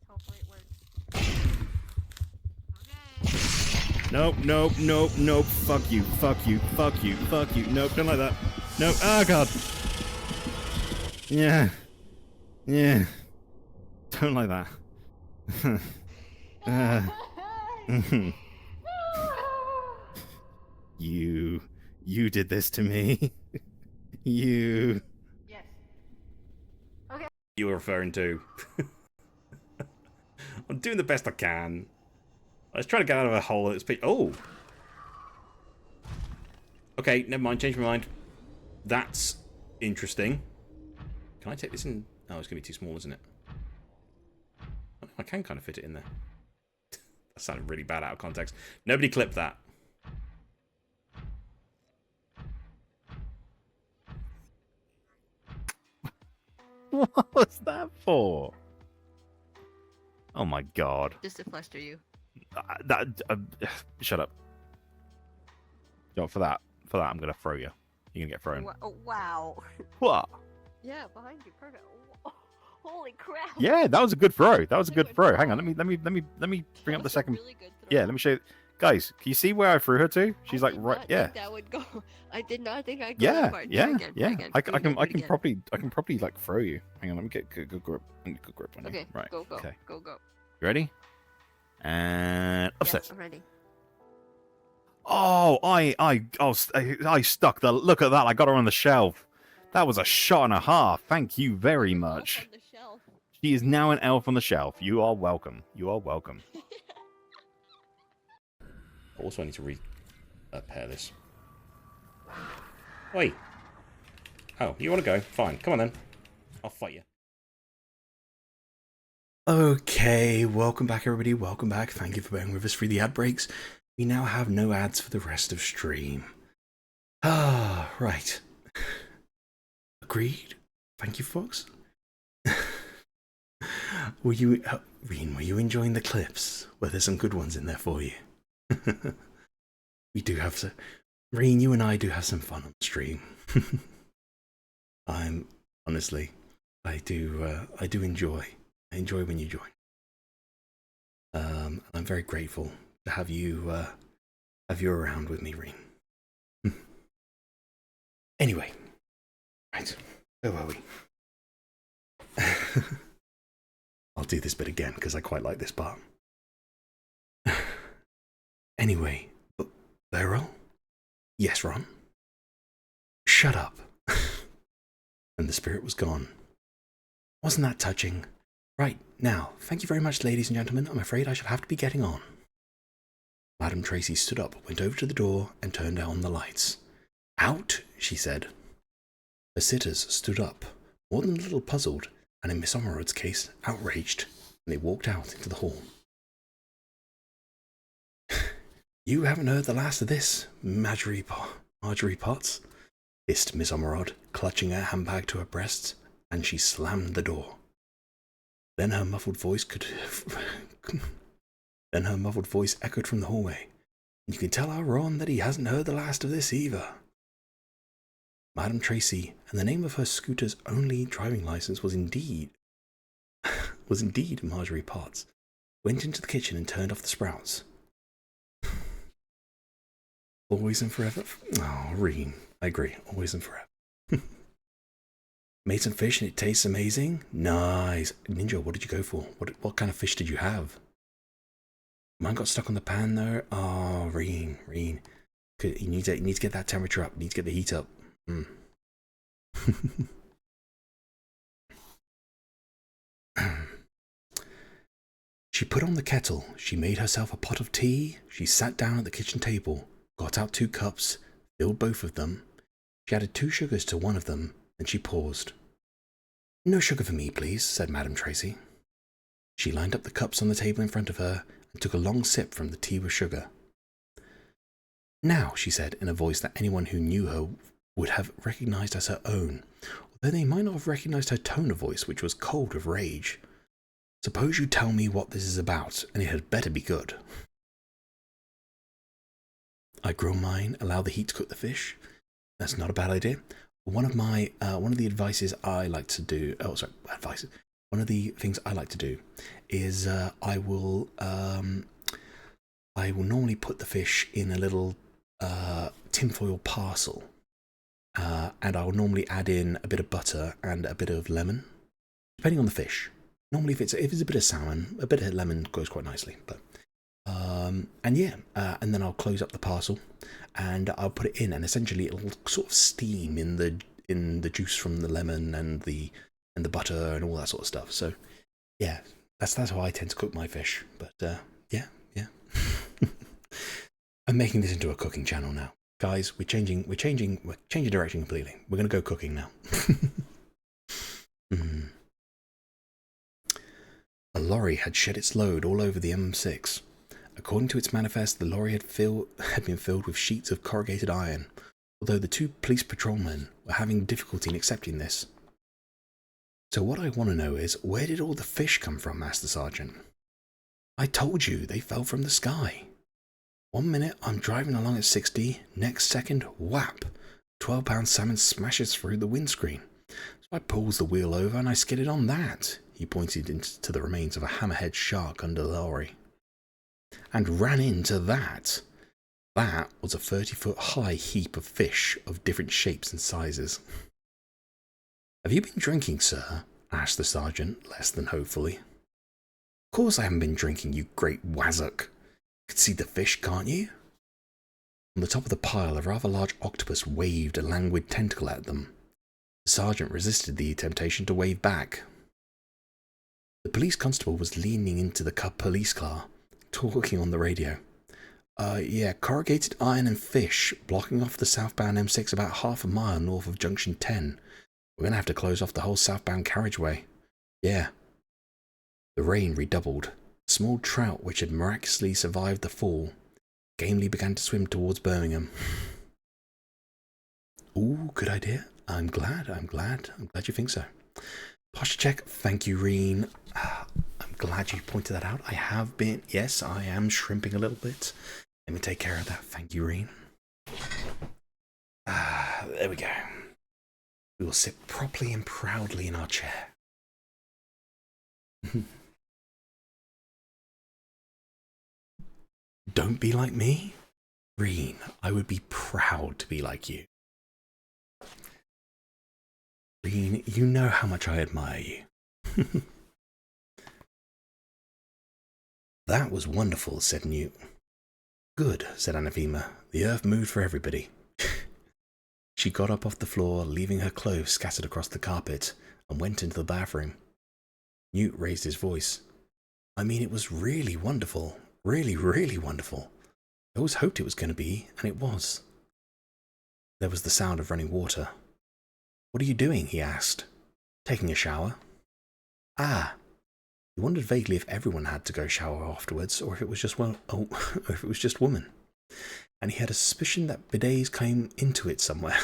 Hopefully it works. Nope. Fuck you. Nope, don't like that. Nope. Oh, God. Yeah. Don't like that. You did this to me. You. Yes. You were referring to. I'm doing the best I can. I was trying to get out of a hole that's oh. Okay, never mind. Change my mind. That's interesting. Can I take this in? Oh, it's going to be too small, isn't it? I can kind of fit it in there. That sounded really bad out of context. Nobody clipped that. What was that for? Oh my god. Just to fluster you. Shut up. You know, for that, I'm gonna throw you. You're gonna get thrown. Wow. What? Yeah, behind you, perfect. Holy crap. Yeah, that was a good throw. That was a I good would throw. know. Hang on, let me bring up the That was a second. really good Yeah, throw. let me show you. Guys, can you see where I threw her to? She's I like did right. not Yeah. think that would go. I did not think I'd go Yeah, that far. Do it yeah, again, do it yeah. again, I do it can again, do it again. I can probably like throw you. Hang on, let me get good grip. Good grip on you. Okay, Right. go, go, Okay. go, go. You ready? And upstairs. I'm ready. Oh, I stuck the. Look at that! I got her on the shelf. That was a shot and a half. Thank you very much. On the shelf. She is now an elf on the shelf. You are welcome. You are welcome. Also, I need to repair this. Wait. Oh, you want to go? Fine. Come on then. I'll fight you. Okay, welcome back, everybody. Welcome back. Thank you for bearing with us through the ad breaks. We now have no ads for the rest of stream. Ah, right. Agreed. Thank you, folks. Were you, Reen, were you enjoying the clips? Well, there's some good ones in there for you. We do have some. Reen, you and I do have some fun on stream. Honestly, I do enjoy. I enjoy when you join. And I'm very grateful to have you around with me, Reen. Anyway, right, where were we? I'll do this bit again because I quite like this part. Anyway, Beryl? Yes, Ron? Shut up. And the spirit was gone. Wasn't that touching? Right, now, thank you very much, ladies and gentlemen. I'm afraid I shall have to be getting on. Madame Tracy stood up, went over to the door, and turned on the lights. Out, she said. The sitters stood up, more than a little puzzled, and in Miss Ormerod's case, outraged, and they walked out into the hall. You haven't heard the last of this, Marjorie Potts, hissed Miss Ormerod, clutching her handbag to her breast, and she slammed the door. Then her muffled voice echoed from the hallway. You can tell our Ron that he hasn't heard the last of this either. Madame Tracy, and the name of her scooter's only driving license was indeed Marjorie Potts, went into the kitchen and turned off the sprouts. Always and forever? Oh, Reen, I agree. Always and forever. Made some fish and it tastes amazing? Nice. Ninja, what did you go for? What kind of fish did you have? Mine got stuck on the pan though. Oh, Reen. You need to get that temperature up. You need to get the heat up. She put on the kettle. She made herself a pot of tea. She sat down at the kitchen table, got out 2 cups, filled both of them. She added 2 sugars to one of them, and she paused. No sugar for me, please, said Madame Tracy. She lined up the cups on the table in front of her and took a long sip from the tea with sugar. Now, she said in a voice that anyone who knew her would have recognized as her own, although they might not have recognized her tone of voice, which was cold with rage. Suppose you tell me what this is about, and it had better be good. I grill mine, allow the heat to cook the fish. That's not a bad idea. One of the advices I like to do. Oh, sorry, advices. One of the things I like to do is I will normally put the fish in a little tinfoil parcel, and I will normally add in a bit of butter and a bit of lemon, depending on the fish. Normally, if it's a bit of salmon, a bit of lemon goes quite nicely. But and then I'll close up the parcel, and I'll put it in, and essentially it'll sort of steam in the juice from the lemon and the butter and all that sort of stuff. So yeah, That's how I tend to cook my fish. But yeah. I'm making this into a cooking channel now. Guys, we're changing direction completely. We're gonna go cooking now. A lorry had shed its load all over the M6. According to its manifest, the lorry had been filled with sheets of corrugated iron, although the 2 police patrolmen were having difficulty in accepting this. So what I want to know is, where did all the fish come from, asked the sergeant. I told you, they fell from the sky. 1 minute I'm driving along at 60, next second, whap, 12-pound salmon smashes through the windscreen. So I pulls the wheel over and I skidded on that. He pointed to the remains of a hammerhead shark under the lorry. And ran into that. That was a 30-foot high heap of fish of different shapes and sizes. Have you been drinking, sir? Asked the sergeant, less than hopefully. Of course I haven't been drinking, you great wazzock. You can see the fish, can't you? On the top of the pile, a rather large octopus waved a languid tentacle at them. The sergeant resisted the temptation to wave back. The police constable was leaning into the police car, talking on the radio. Yeah, corrugated iron and fish blocking off the southbound M6 about half a mile north of Junction 10. We're going to have to close off the whole southbound carriageway. Yeah. The rain redoubled. Small trout, which had miraculously survived the fall, gamely began to swim towards Birmingham. Ooh, good idea. I'm glad you think so. Posture check. Thank you, Reen. I'm glad you pointed that out. I have been, yes, I am shrimping a little bit. Let me take care of that. Thank you, Reen. There we go. We will sit properly and proudly in our chair. Don't be like me? Reen, I would be proud to be like you. Reen, you know how much I admire you. That was wonderful, said Newt. Good, said Anathema. The earth moved for everybody. She got up off the floor, leaving her clothes scattered across the carpet, and went into the bathroom. Newt raised his voice. I mean, it was really wonderful. Really, really wonderful. I always hoped it was going to be, and it was. There was the sound of running water. What are you doing? He asked. Taking a shower. Ah. He wondered vaguely if everyone had to go shower afterwards, or if it was just or if it was just women. And he had a suspicion that bidets came into it somewhere.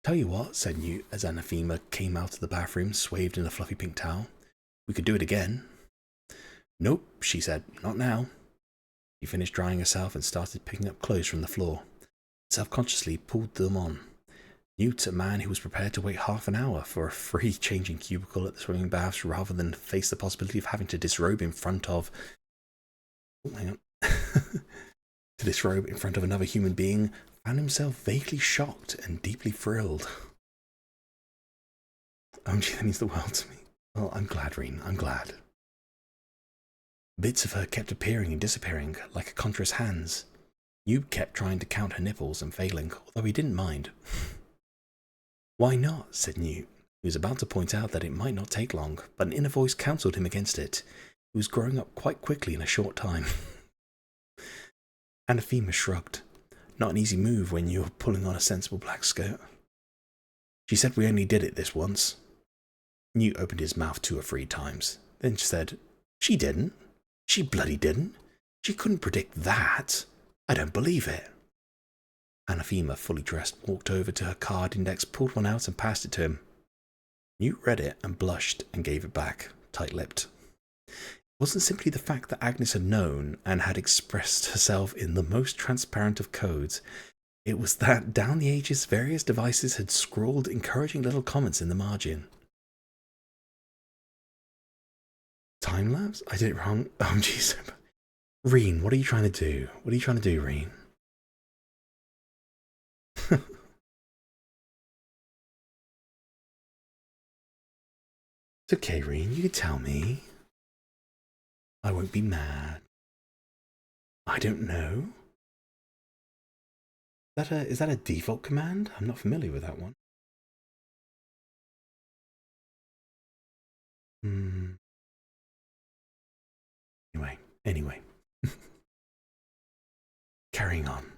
Tell you what, said Newt as Anathema came out of the bathroom, swathed in a fluffy pink towel. We could do it again. Nope, she said, not now. She finished drying herself and started picking up clothes from the floor. Self-consciously pulled them on. Newt, a man who was prepared to wait half an hour for a free changing cubicle at the swimming baths rather than face the possibility of having to disrobe in front of... Oh, hang on. To disrobe in front of another human being, found himself vaguely shocked and deeply thrilled. OMG, that means the world to me. Well, I'm glad, Reen, I'm glad. Bits of her kept appearing and disappearing, like a conjurer's hands. Newt kept trying to count her nipples and failing, although he didn't mind. Why not? Said Newt. He was about to point out that it might not take long, but an inner voice counselled him against it. He was growing up quite quickly in a short time. Anathema shrugged. Not an easy move when you're pulling on a sensible black skirt. She said we only did it this once. Newt opened his mouth 2 or 3 times, then said, She didn't. She bloody didn't. She couldn't predict that. I don't believe it. Anathema, fully dressed, walked over to her card index, pulled one out and passed it to him. Newt read it and blushed and gave it back, tight-lipped. It wasn't simply the fact that Agnes had known and had expressed herself in the most transparent of codes. It was that down the ages various devices had scrawled encouraging little comments in the margin. Time-lapse? I did it wrong. Oh, jeez. Reen, what are you trying to do? What are you trying to do, Reen? It's okay, Reen. You can tell me. I won't be mad. I don't know. Is that a default command? I'm not familiar with that one. Anyway. Carrying on.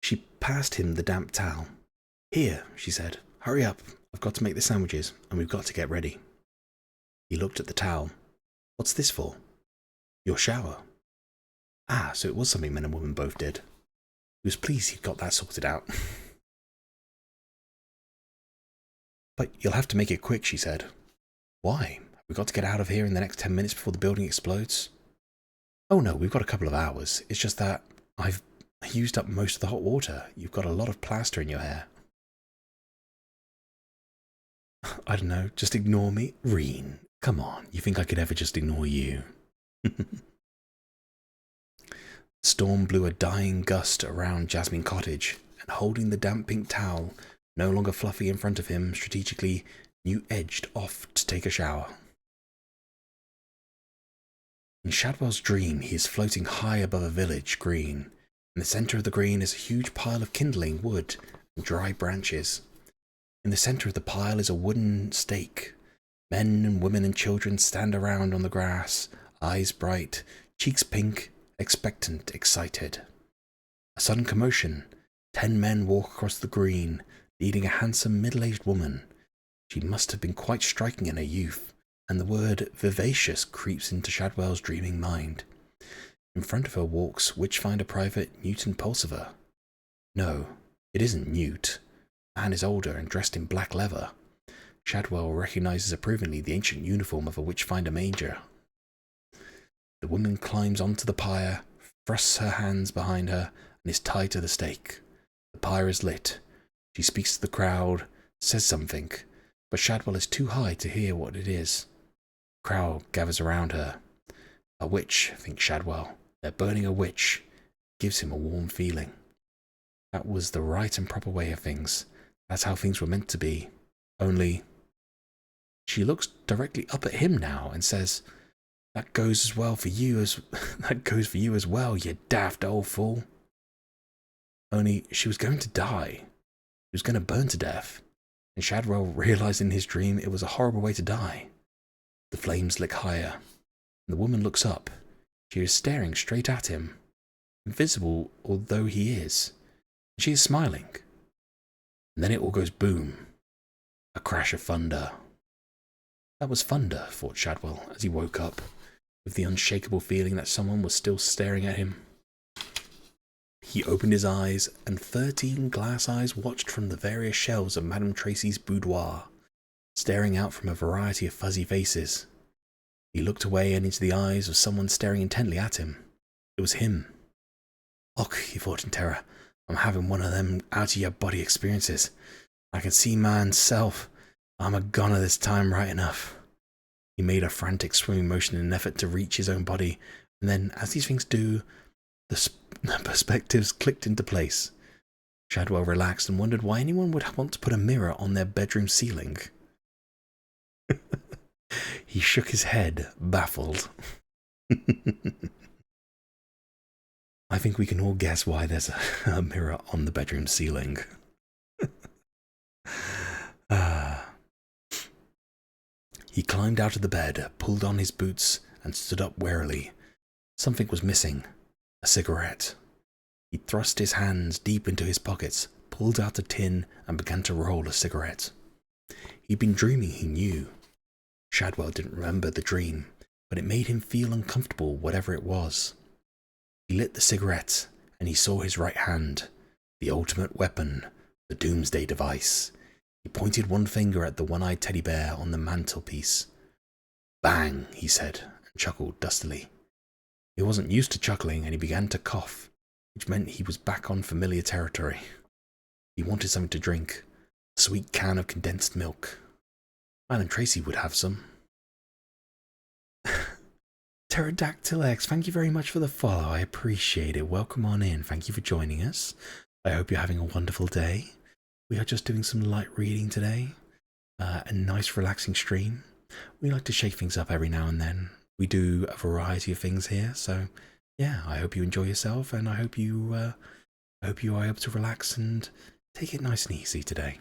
She passed him the damp towel. Here, she said. Hurry up. I've got to make the sandwiches, and we've got to get ready. He looked at the towel. What's this for? Your shower. Ah, so it was something men and women both did. He was pleased he'd got that sorted out. But you'll have to make it quick, she said. Why? We've got to get out of here in the next 10 minutes before the building explodes. Oh no, we've got a couple of hours. It's just that I've used up most of the hot water. You've got a lot of plaster in your hair. I don't know, just ignore me? Reen, come on, you think I could ever just ignore you? Storm blew a dying gust around Jasmine Cottage, and holding the damp pink towel, no longer fluffy in front of him, strategically, Newt edged off to take a shower. In Shadwell's dream, he is floating high above a village green. In the centre of the green is a huge pile of kindling wood and dry branches. In the centre of the pile is a wooden stake. Men and women and children stand around on the grass, eyes bright, cheeks pink, expectant, excited. A sudden commotion. 10 men walk across the green, leading a handsome middle-aged woman. She must have been quite striking in her youth, and the word vivacious creeps into Shadwell's dreaming mind. In front of her walks Witchfinder Private Newton Pulsiver. No, it isn't Newt. The man is older and dressed in black leather. Shadwell recognizes approvingly the ancient uniform of a Witchfinder Major. The woman climbs onto the pyre, thrusts her hands behind her, and is tied to the stake. The pyre is lit. She speaks to the crowd, says something, but Shadwell is too high to hear what it is. The crowd gathers around her. A witch, thinks Shadwell. They're burning a witch. It gives him a warm feeling. That was the right and proper way of things. That's how things were meant to be. Only... She looks directly up at him now and says, That goes for you as well, you daft old fool. Only she was going to die. She was going to burn to death. And Shadwell realized in his dream it was a horrible way to die. The flames lick higher. And the woman looks up. She is staring straight at him. Invisible although he is. She is smiling. And then it all goes boom. A crash of thunder. That was thunder, thought Shadwell as he woke up, with the unshakable feeling that someone was still staring at him. He opened his eyes, and 13 glass eyes watched from the various shelves of Madame Tracy's boudoir, staring out from a variety of fuzzy faces. He looked away and into the eyes of someone staring intently at him. It was him. Och, he thought in terror, I'm having one of them out-of-your-body experiences. I can see man's self. I'm a goner this time right enough. He made a frantic swimming motion in an effort to reach his own body, and then, as these things do, the perspectives clicked into place. Shadwell relaxed and wondered why anyone would want to put a mirror on their bedroom ceiling. He shook his head, baffled. I think we can all guess why there's a mirror on the bedroom ceiling. He climbed out of the bed, pulled on his boots, and stood up warily. Something was missing. A cigarette. He thrust his hands deep into his pockets, pulled out a tin, and began to roll a cigarette. He'd been dreaming, he knew. Shadwell didn't remember the dream, but it made him feel uncomfortable, whatever it was. He lit the cigarette, and he saw his right hand, the ultimate weapon, the doomsday device. He pointed one finger at the one-eyed teddy bear on the mantelpiece. Bang, he said, and chuckled dustily. He wasn't used to chuckling, and he began to cough, which meant he was back on familiar territory. He wanted something to drink, a sweet can of condensed milk. Madame Tracy would have some. Pterodactyl X, thank you very much for the follow. I appreciate it. Welcome on in. Thank you for joining us. I hope you're having a wonderful day. We are just doing some light reading today. A nice relaxing stream. We like to shake things up every now and then. We do a variety of things here, so yeah, I hope you enjoy yourself, and I hope you are able to relax and take it nice and easy today.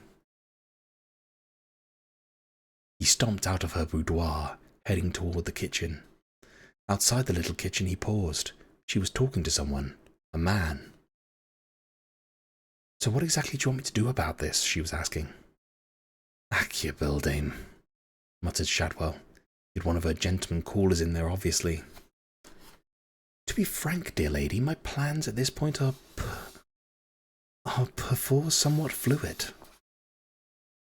He stomped out of her boudoir, heading toward the kitchen. Outside the little kitchen, he paused. She was talking to someone. A man. So what exactly do you want me to do about this? She was asking. Ack your Bildame, muttered Shadwell. He had one of her gentleman callers in there, obviously. To be frank, dear lady, my plans at this point are perforce somewhat fluid.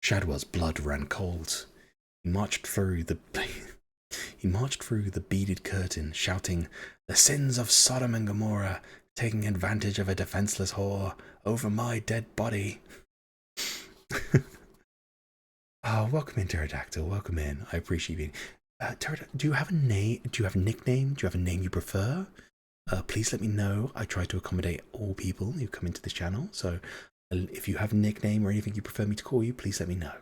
Shadwell's blood ran cold. He marched through the beaded curtain, shouting, "The sins of Sodom and Gomorrah, taking advantage of a defenseless whore over my dead body." Oh, welcome in, Pterodactyl. Welcome in. I appreciate you being. Do you have a name? Do you have a nickname? Do you have a name you prefer? Please let me know. I try to accommodate all people who come into this channel. So, if you have a nickname or anything you prefer me to call you, please let me know.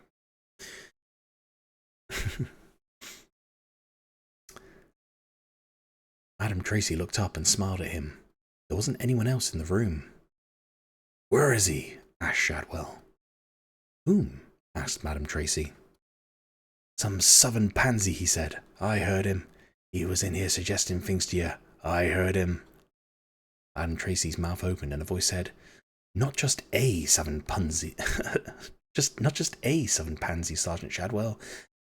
Madam Tracy looked up and smiled at him. There wasn't anyone else in the room. Where is he? Asked Shadwell. Whom? Asked Madam Tracy. Some southern pansy, he said. I heard him. He was in here suggesting things to you. I heard him. Madam Tracy's mouth opened and a voice said, Not just a southern pansy. Not just a southern pansy, Sergeant Shadwell.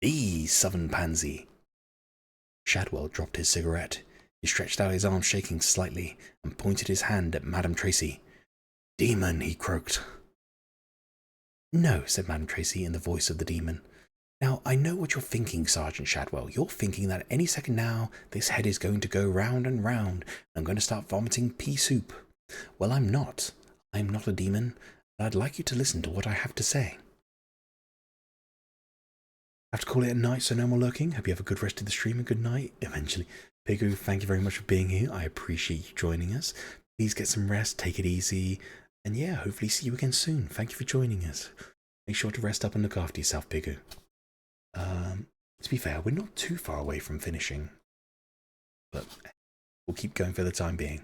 The southern pansy. Shadwell dropped his cigarette. He stretched out his arm, shaking slightly, and pointed his hand at Madam Tracy. Demon, he croaked. No, said Madam Tracy in the voice of the demon. Now, I know what you're thinking, Sergeant Shadwell. You're thinking that any second now, this head is going to go round and round, and I'm going to start vomiting pea soup. Well, I'm not. I'm not a demon, and I'd like you to listen to what I have to say. I have to call it a night, so no more lurking. Hope you have a good rest of the stream and good night, eventually. Pigu, thank you very much for being here. I appreciate you joining us. Please get some rest, take it easy, and yeah, hopefully see you again soon. Thank you for joining us. Make sure to rest up and look after yourself, Pigu. To be fair, we're not too far away from finishing, but we'll keep going for the time being.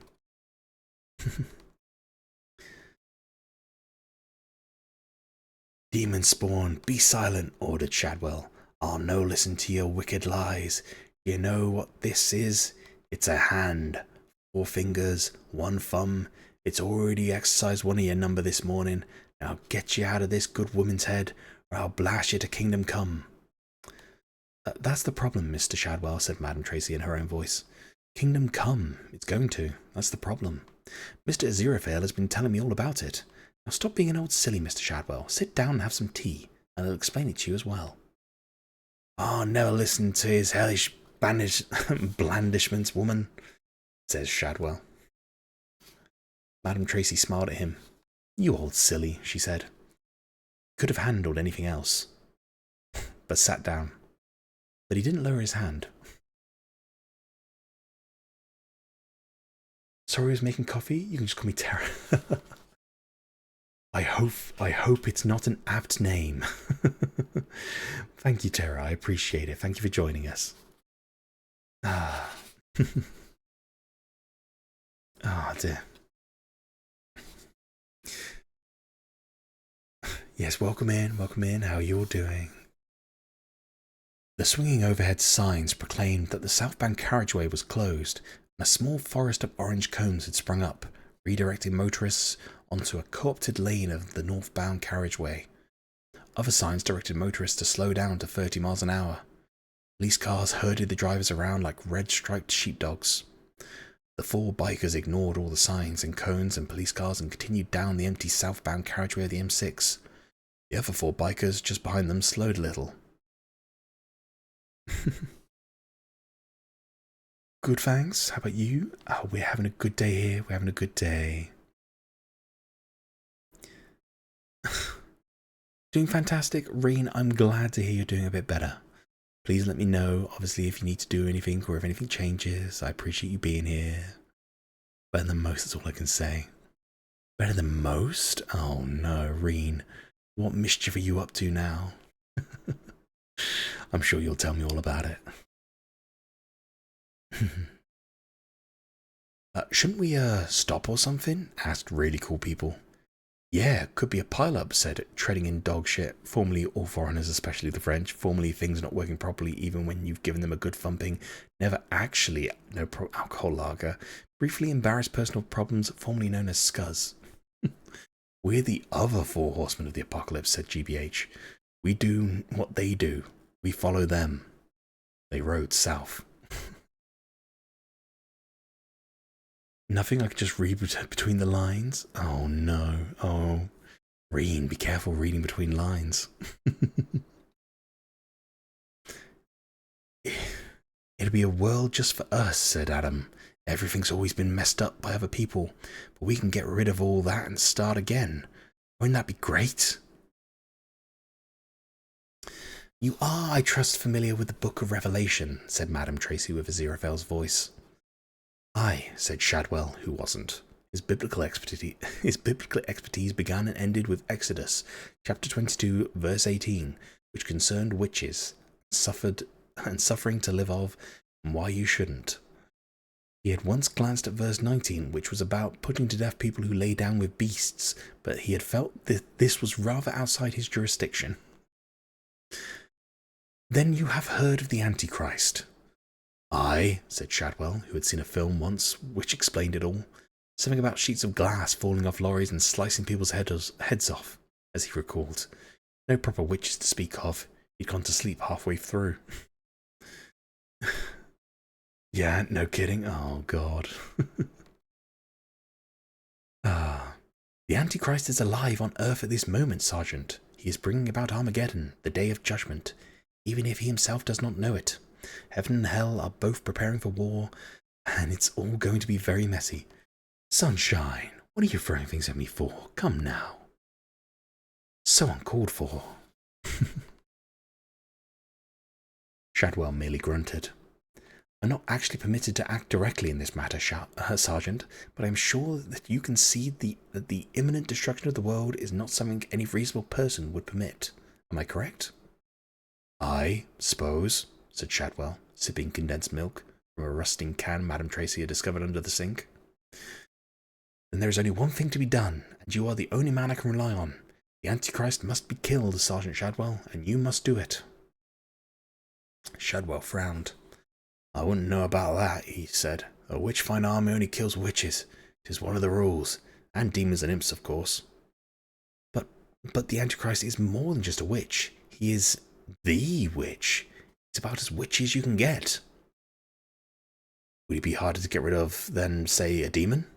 Demon spawn, be silent, ordered Shadwell. I'll no listen to your wicked lies. You know what this is? It's a hand. 4 fingers, 1 thumb. It's already exercised one of your number this morning. Now get you out of this good woman's head, or I'll blast you to kingdom come. That's the problem, Mr. Shadwell, said Madam Tracy in her own voice. Kingdom come. It's going to. That's the problem. Mr. Aziraphale has been telling me all about it. Now stop being an old silly, Mr. Shadwell. Sit down and have some tea, and I'll explain it to you as well. Oh, never listen to his hellish blandishments, woman, says Shadwell. Madam Tracy smiled at him. You old silly, she said. Could have handled anything else, but sat down. But he didn't lower his hand. Sorry I was making coffee? You can just call me Tara. I hope it's not an apt name. Thank you, Tara. I appreciate it. Thank you for joining us. Ah. Oh, dear. Yes, welcome in. Welcome in. How are you all doing? The swinging overhead signs proclaimed that the southbound carriageway was closed, and a small forest of orange cones had sprung up, redirecting motorists onto a co-opted lane of the northbound carriageway. Other signs directed motorists to slow down to 30 miles an hour. Police cars herded the drivers around like red-striped sheepdogs. The 4 bikers ignored all the signs and cones and police cars and continued down the empty southbound carriageway of the M6. The other 4 bikers just behind them slowed a little. Good, thanks. How about you? Oh, we're having a good day here. We're having a good day. Doing fantastic. Reen, I'm glad to hear you're doing a bit better. Please let me know, obviously, if you need to do anything or if anything changes. I appreciate you being here. Better than most is all I can say. Better than most? Oh no, Reen. What mischief are you up to now? I'm sure you'll tell me all about it. Shouldn't we stop or something? Asked really cool people. Yeah, could be a pile-up, said Treading in Dog Shit. Formerly, all foreigners, especially the French. Formerly, things not working properly even when you've given them a good thumping. Never actually alcohol lager. Briefly embarrassed personal problems, formerly known as scuzz. We're the other four horsemen of the apocalypse, said GBH. We do what they do. We follow them. They rode south. Nothing I could just read between the lines? Oh no. Oh. Reen, be careful reading between lines. It'll be a world just for us, said Adam. Everything's always been messed up by other people, but we can get rid of all that and start again. Wouldn't that be great? You are, I trust, familiar with the Book of Revelation, said Madame Tracy with Aziraphale's voice. Aye, said Shadwell, who wasn't. His biblical expertise began and ended with Exodus, chapter 22, verse 18, which concerned witches, suffering to live of, and why you shouldn't. He had once glanced at verse 19, which was about putting to death people who lay down with beasts, but he had felt that this was rather outside his jurisdiction. Then you have heard of the Antichrist. Aye, said Shadwell, who had seen a film once which explained it all. Something about sheets of glass falling off lorries and slicing people's heads off, as he recalled. No proper witches to speak of. He'd gone to sleep halfway through. Yeah, no kidding. Oh, God. The Antichrist is alive on Earth at this moment, Sergeant. He is bringing about Armageddon, the day of judgment, even if he himself does not know it. Heaven and hell are both preparing for war, and it's all going to be very messy. Sunshine, what are you throwing things at me for? Come now. So uncalled for. Shadwell merely grunted. I'm not actually permitted to act directly in this matter, Sergeant, but I'm sure that you concede that the imminent destruction of the world is not something any reasonable person would permit. Am I correct? I suppose, said Shadwell, sipping condensed milk from a rusting can Madame Tracy had discovered under the sink. Then there is only one thing to be done, and you are the only man I can rely on. The Antichrist must be killed, Sergeant Shadwell, and you must do it. Shadwell frowned. I wouldn't know about that, he said. A witch-finder army only kills witches. It is one of the rules. And demons and imps, of course. But the Antichrist is more than just a witch. He is the witch. It's about as witchy as you can get. Would he be harder to get rid of than, say, a demon?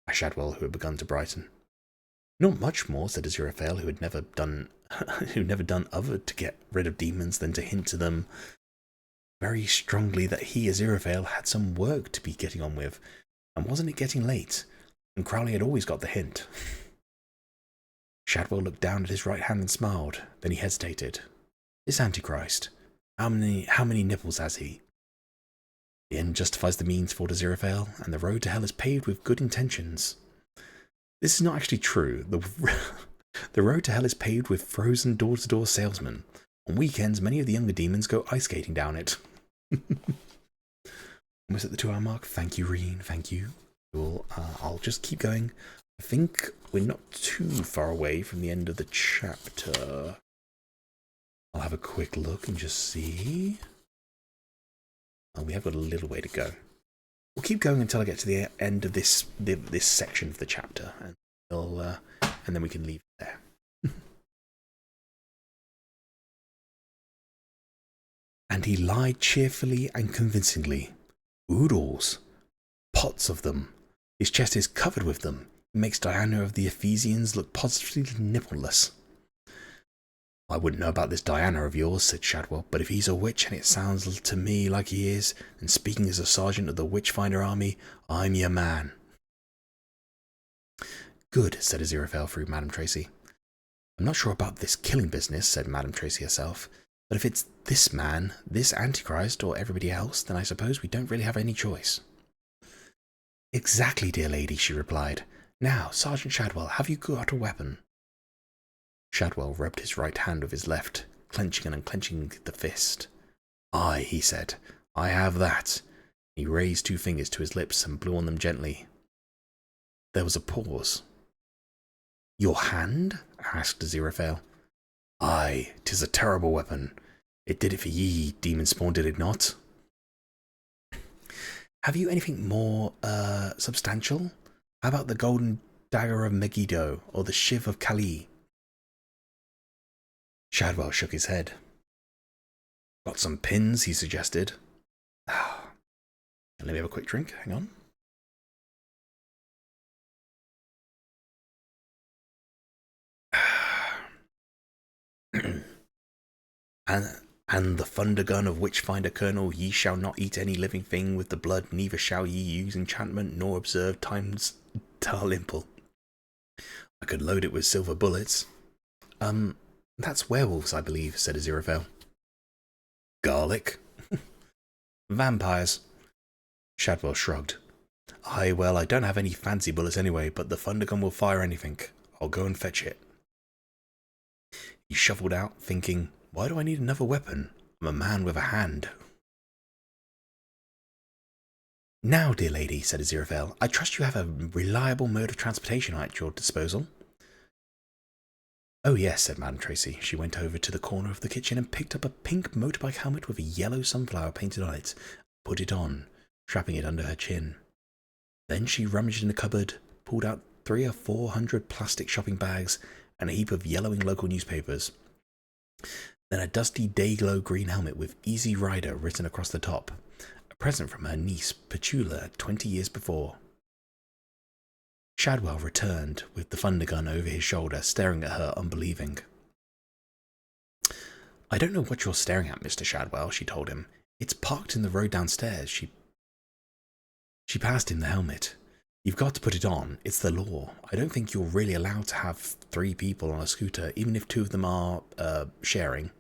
Asked Shadwell, who had begun to brighten. Not much more, said Aziraphale, who had never done other to get rid of demons than to hint to them very strongly that he, Aziraphale, had some work to be getting on with, and wasn't it getting late? And Crowley had always got the hint. Shadwell looked down at his right hand and smiled. Then he hesitated. This Antichrist, how many nipples has he? The end justifies the means, thought Aziraphale, and the road to hell is paved with good intentions. This is not actually true. The road to hell is paved with frozen door-to-door salesmen. On weekends, many of the younger demons go ice skating down it. Almost at the 2-hour mark. Thank you, Reen. Thank you. I'll just keep going. I think we're not too far away from the end of the chapter. I'll have a quick look and just see. Oh, we have got a little way to go. We'll keep going until I get to the end of this section of the chapter, and and then we can leave it there. And he lied cheerfully and convincingly. Oodles. Pots of them. His chest is covered with them. It makes Diana of the Ephesians look positively nippleless. I wouldn't know about this Diana of yours, said Shadwell, but if he's a witch, and it sounds to me like he is, then speaking as a sergeant of the Witchfinder Army, I'm your man. Good, said Aziraphale through Madame Tracy. I'm not sure about this killing business, said Madame Tracy herself, but if it's this man, this Antichrist, or everybody else, then I suppose we don't really have any choice. Exactly, dear lady, she replied. Now, Sergeant Shadwell, have you got a weapon? Shadwell rubbed his right hand with his left, clenching and unclenching the fist. Aye, he said, I have that. He raised 2 fingers to his lips and blew on them gently. There was a pause. Your hand? Asked Aziraphale. Aye, 'tis a terrible weapon. It did it for ye, demon spawn, did it not? Have you anything more, substantial? How about the golden dagger of Megiddo, or the shiv of Kali? Shadwell shook his head. Got some pins, he suggested. Let me have a quick drink, hang on. And the thunder gun of Witchfinder Colonel, ye shall not eat any living thing with the blood, neither shall ye use enchantment, nor observe time's Talimple. I could load it with silver bullets. That's werewolves, I believe, said Aziraphale. Garlic? Vampires. Shadwell shrugged. Aye, well, I don't have any fancy bullets anyway, but the thunder gun will fire anything. I'll go and fetch it. He shuffled out, thinking, why do I need another weapon? I'm a man with a hand. Now, dear lady, said Aziraphale, I trust you have a reliable mode of transportation at your disposal. Oh yes, said Madame Tracy. She went over to the corner of the kitchen and picked up a pink motorbike helmet with a yellow sunflower painted on it, put it on, strapping it under her chin. Then she rummaged in the cupboard, pulled out 300 or 400 plastic shopping bags and a heap of yellowing local newspapers. Then a dusty day-glow green helmet with Easy Rider written across the top, a present from her niece Petula 20 years before. Shadwell returned with the thunder gun over his shoulder, staring at her unbelieving. I don't know what you're staring at, Mr. Shadwell, she told him. It's parked in the road downstairs. She passed him the helmet. You've got to put it on. It's the law. I don't think you're really allowed to have 3 people on a scooter, even if 2 of them are sharing.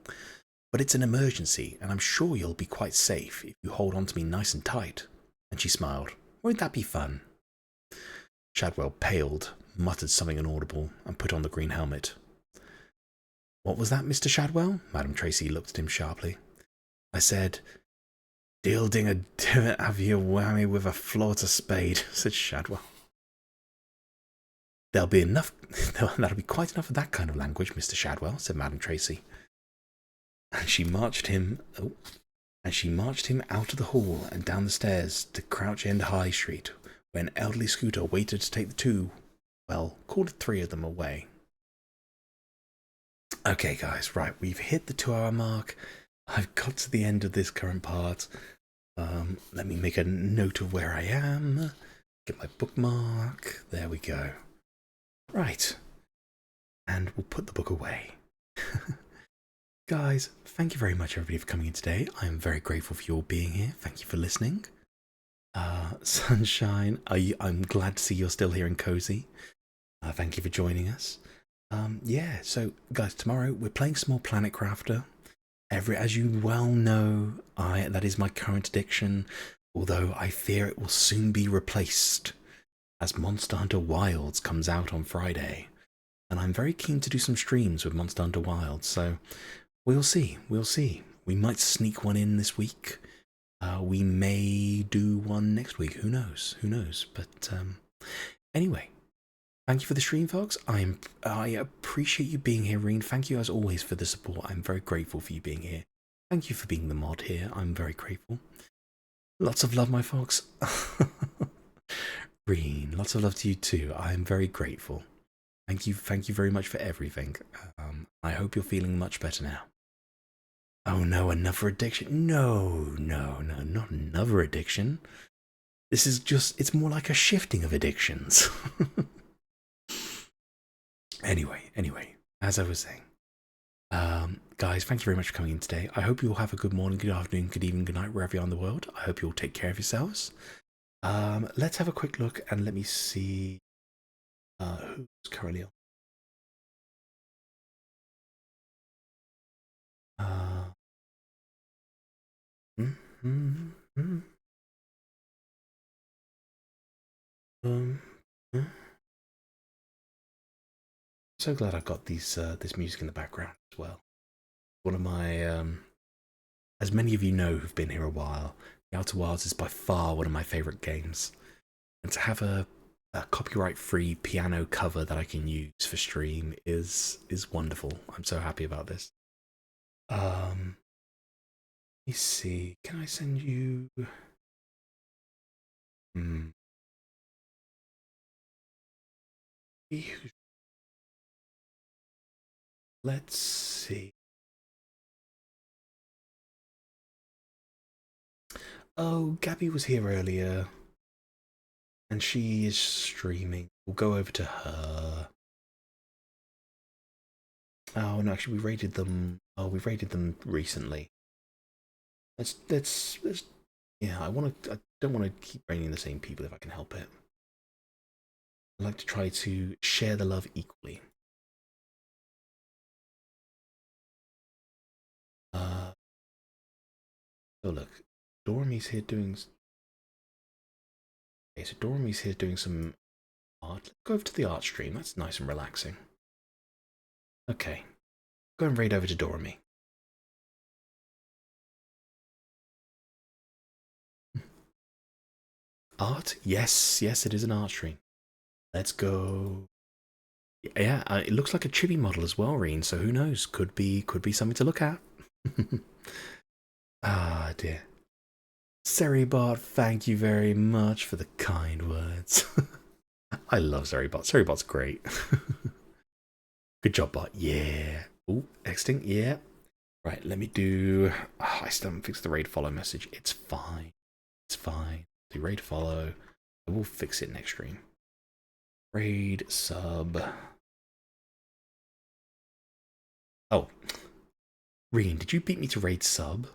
But it's an emergency, and I'm sure you'll be quite safe if you hold on to me nice and tight. And she smiled. Won't that be fun? Shadwell paled, muttered something inaudible, and put on the green helmet. What was that, Mr. Shadwell? Madame Tracy looked at him sharply. I said, Deal ding a divot have you whammy with a flauta spade, said Shadwell. That'll be quite enough of that kind of language, Mr. Shadwell, said Madame Tracy. And she marched him out of the hall and down the stairs to Crouch End High Street, where an elderly scooter waited to take the 2, well, call it 3 of them away. Okay, guys, right, we've hit the 2-hour mark. I've got to the end of this current part. Let me make a note of where I am. Get my bookmark. There we go. Right. And we'll put the book away. Guys, thank you very much, everybody, for coming in today. I am very grateful for you all being here. Thank you for listening. Sunshine, I'm glad to see you're still here and cozy. Thank you for joining us. Yeah, so guys, tomorrow we're playing some more Planet Crafter. As you well know, that is my current addiction, although I fear it will soon be replaced as Monster Hunter Wilds comes out on Friday. And I'm very keen to do some streams with Monster Hunter Wilds, so we'll see. We might sneak one in this week. We may do one next week. Who knows? But anyway, thank you for the stream, folks. I appreciate you being here, Reen. Thank you as always for the support. I'm very grateful for you being here. Thank you for being the mod here. I'm very grateful. Lots of love, my folks. Reen, lots of love to you too. I am very grateful. Thank you very much for everything. I hope you're feeling much better now. Oh no, another addiction? No, not another addiction. This is it's more like a shifting of addictions. Anyway, as I was saying, guys, thank you very much for coming in today. I hope you all have a good morning, good afternoon, good evening, good night, wherever you are in the world. I hope you all take care of yourselves. Let's have a quick look and let me see who's currently on. So glad I've got this music in the background as well. One of my, as many of you know who've been here a while, The Outer Wilds is by far one of my favourite games. And to have a copyright-free piano cover that I can use for stream is wonderful. I'm so happy about this. Let me see. Can I send you? Let's see. Oh, Gabby was here earlier. And she is streaming. We'll go over to her. Oh no, actually we raided them. Oh, we raided them recently. Let's yeah, I don't want to keep raiding the same people if I can help it. I like to try to share the love equally. So look, Dormy's here doing. Okay, so Dormy's here doing some art. Let's go over to the art stream. That's nice and relaxing. Okay, go and raid over to Dormy. Art? Yes, yes, it is an art stream. Let's go. Yeah, it looks like a chibi model as well, Reen. So who knows? Could be something to look at. Ah, dear. Seribot, thank you very much for the kind words. I love Seribot. Seribot's great. Good job, bot. Yeah. Oh, extinct. Yeah. Right, let me do. Oh, I still haven't fixed the raid follow message. It's fine. It's fine. Do raid follow. I will fix it next stream. Raid sub. Oh. Reen, did you beat me to raid sub?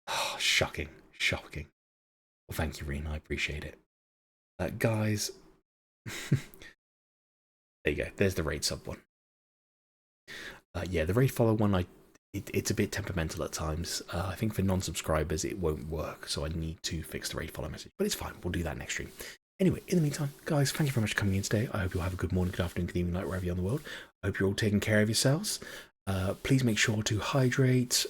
Oh, shocking. Shocking. Well, thank you, Reen. I appreciate it. Guys. There you go. There's the raid sub one. Yeah, the raid follow one, it's a bit temperamental at times. I think for non-subscribers it won't work, so I need to fix the raid follow message. But it's fine. We'll do that next stream. Anyway, in the meantime, guys, thank you very much for coming in today. I hope you'll have a good morning, good afternoon, good evening, night, wherever you're in the world. I hope you're all taking care of yourselves. Please make sure to hydrate,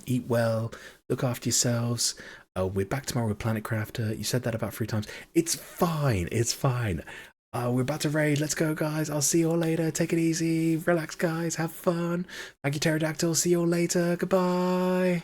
eat well, look after yourselves. We're back tomorrow with Planet Crafter. You said that about 3 times. It's fine. It's fine. We're about to raid. Let's go, guys. I'll see you all later. Take it easy. Relax, guys. Have fun. Thank you, Pterodactyl. See you all later. Goodbye.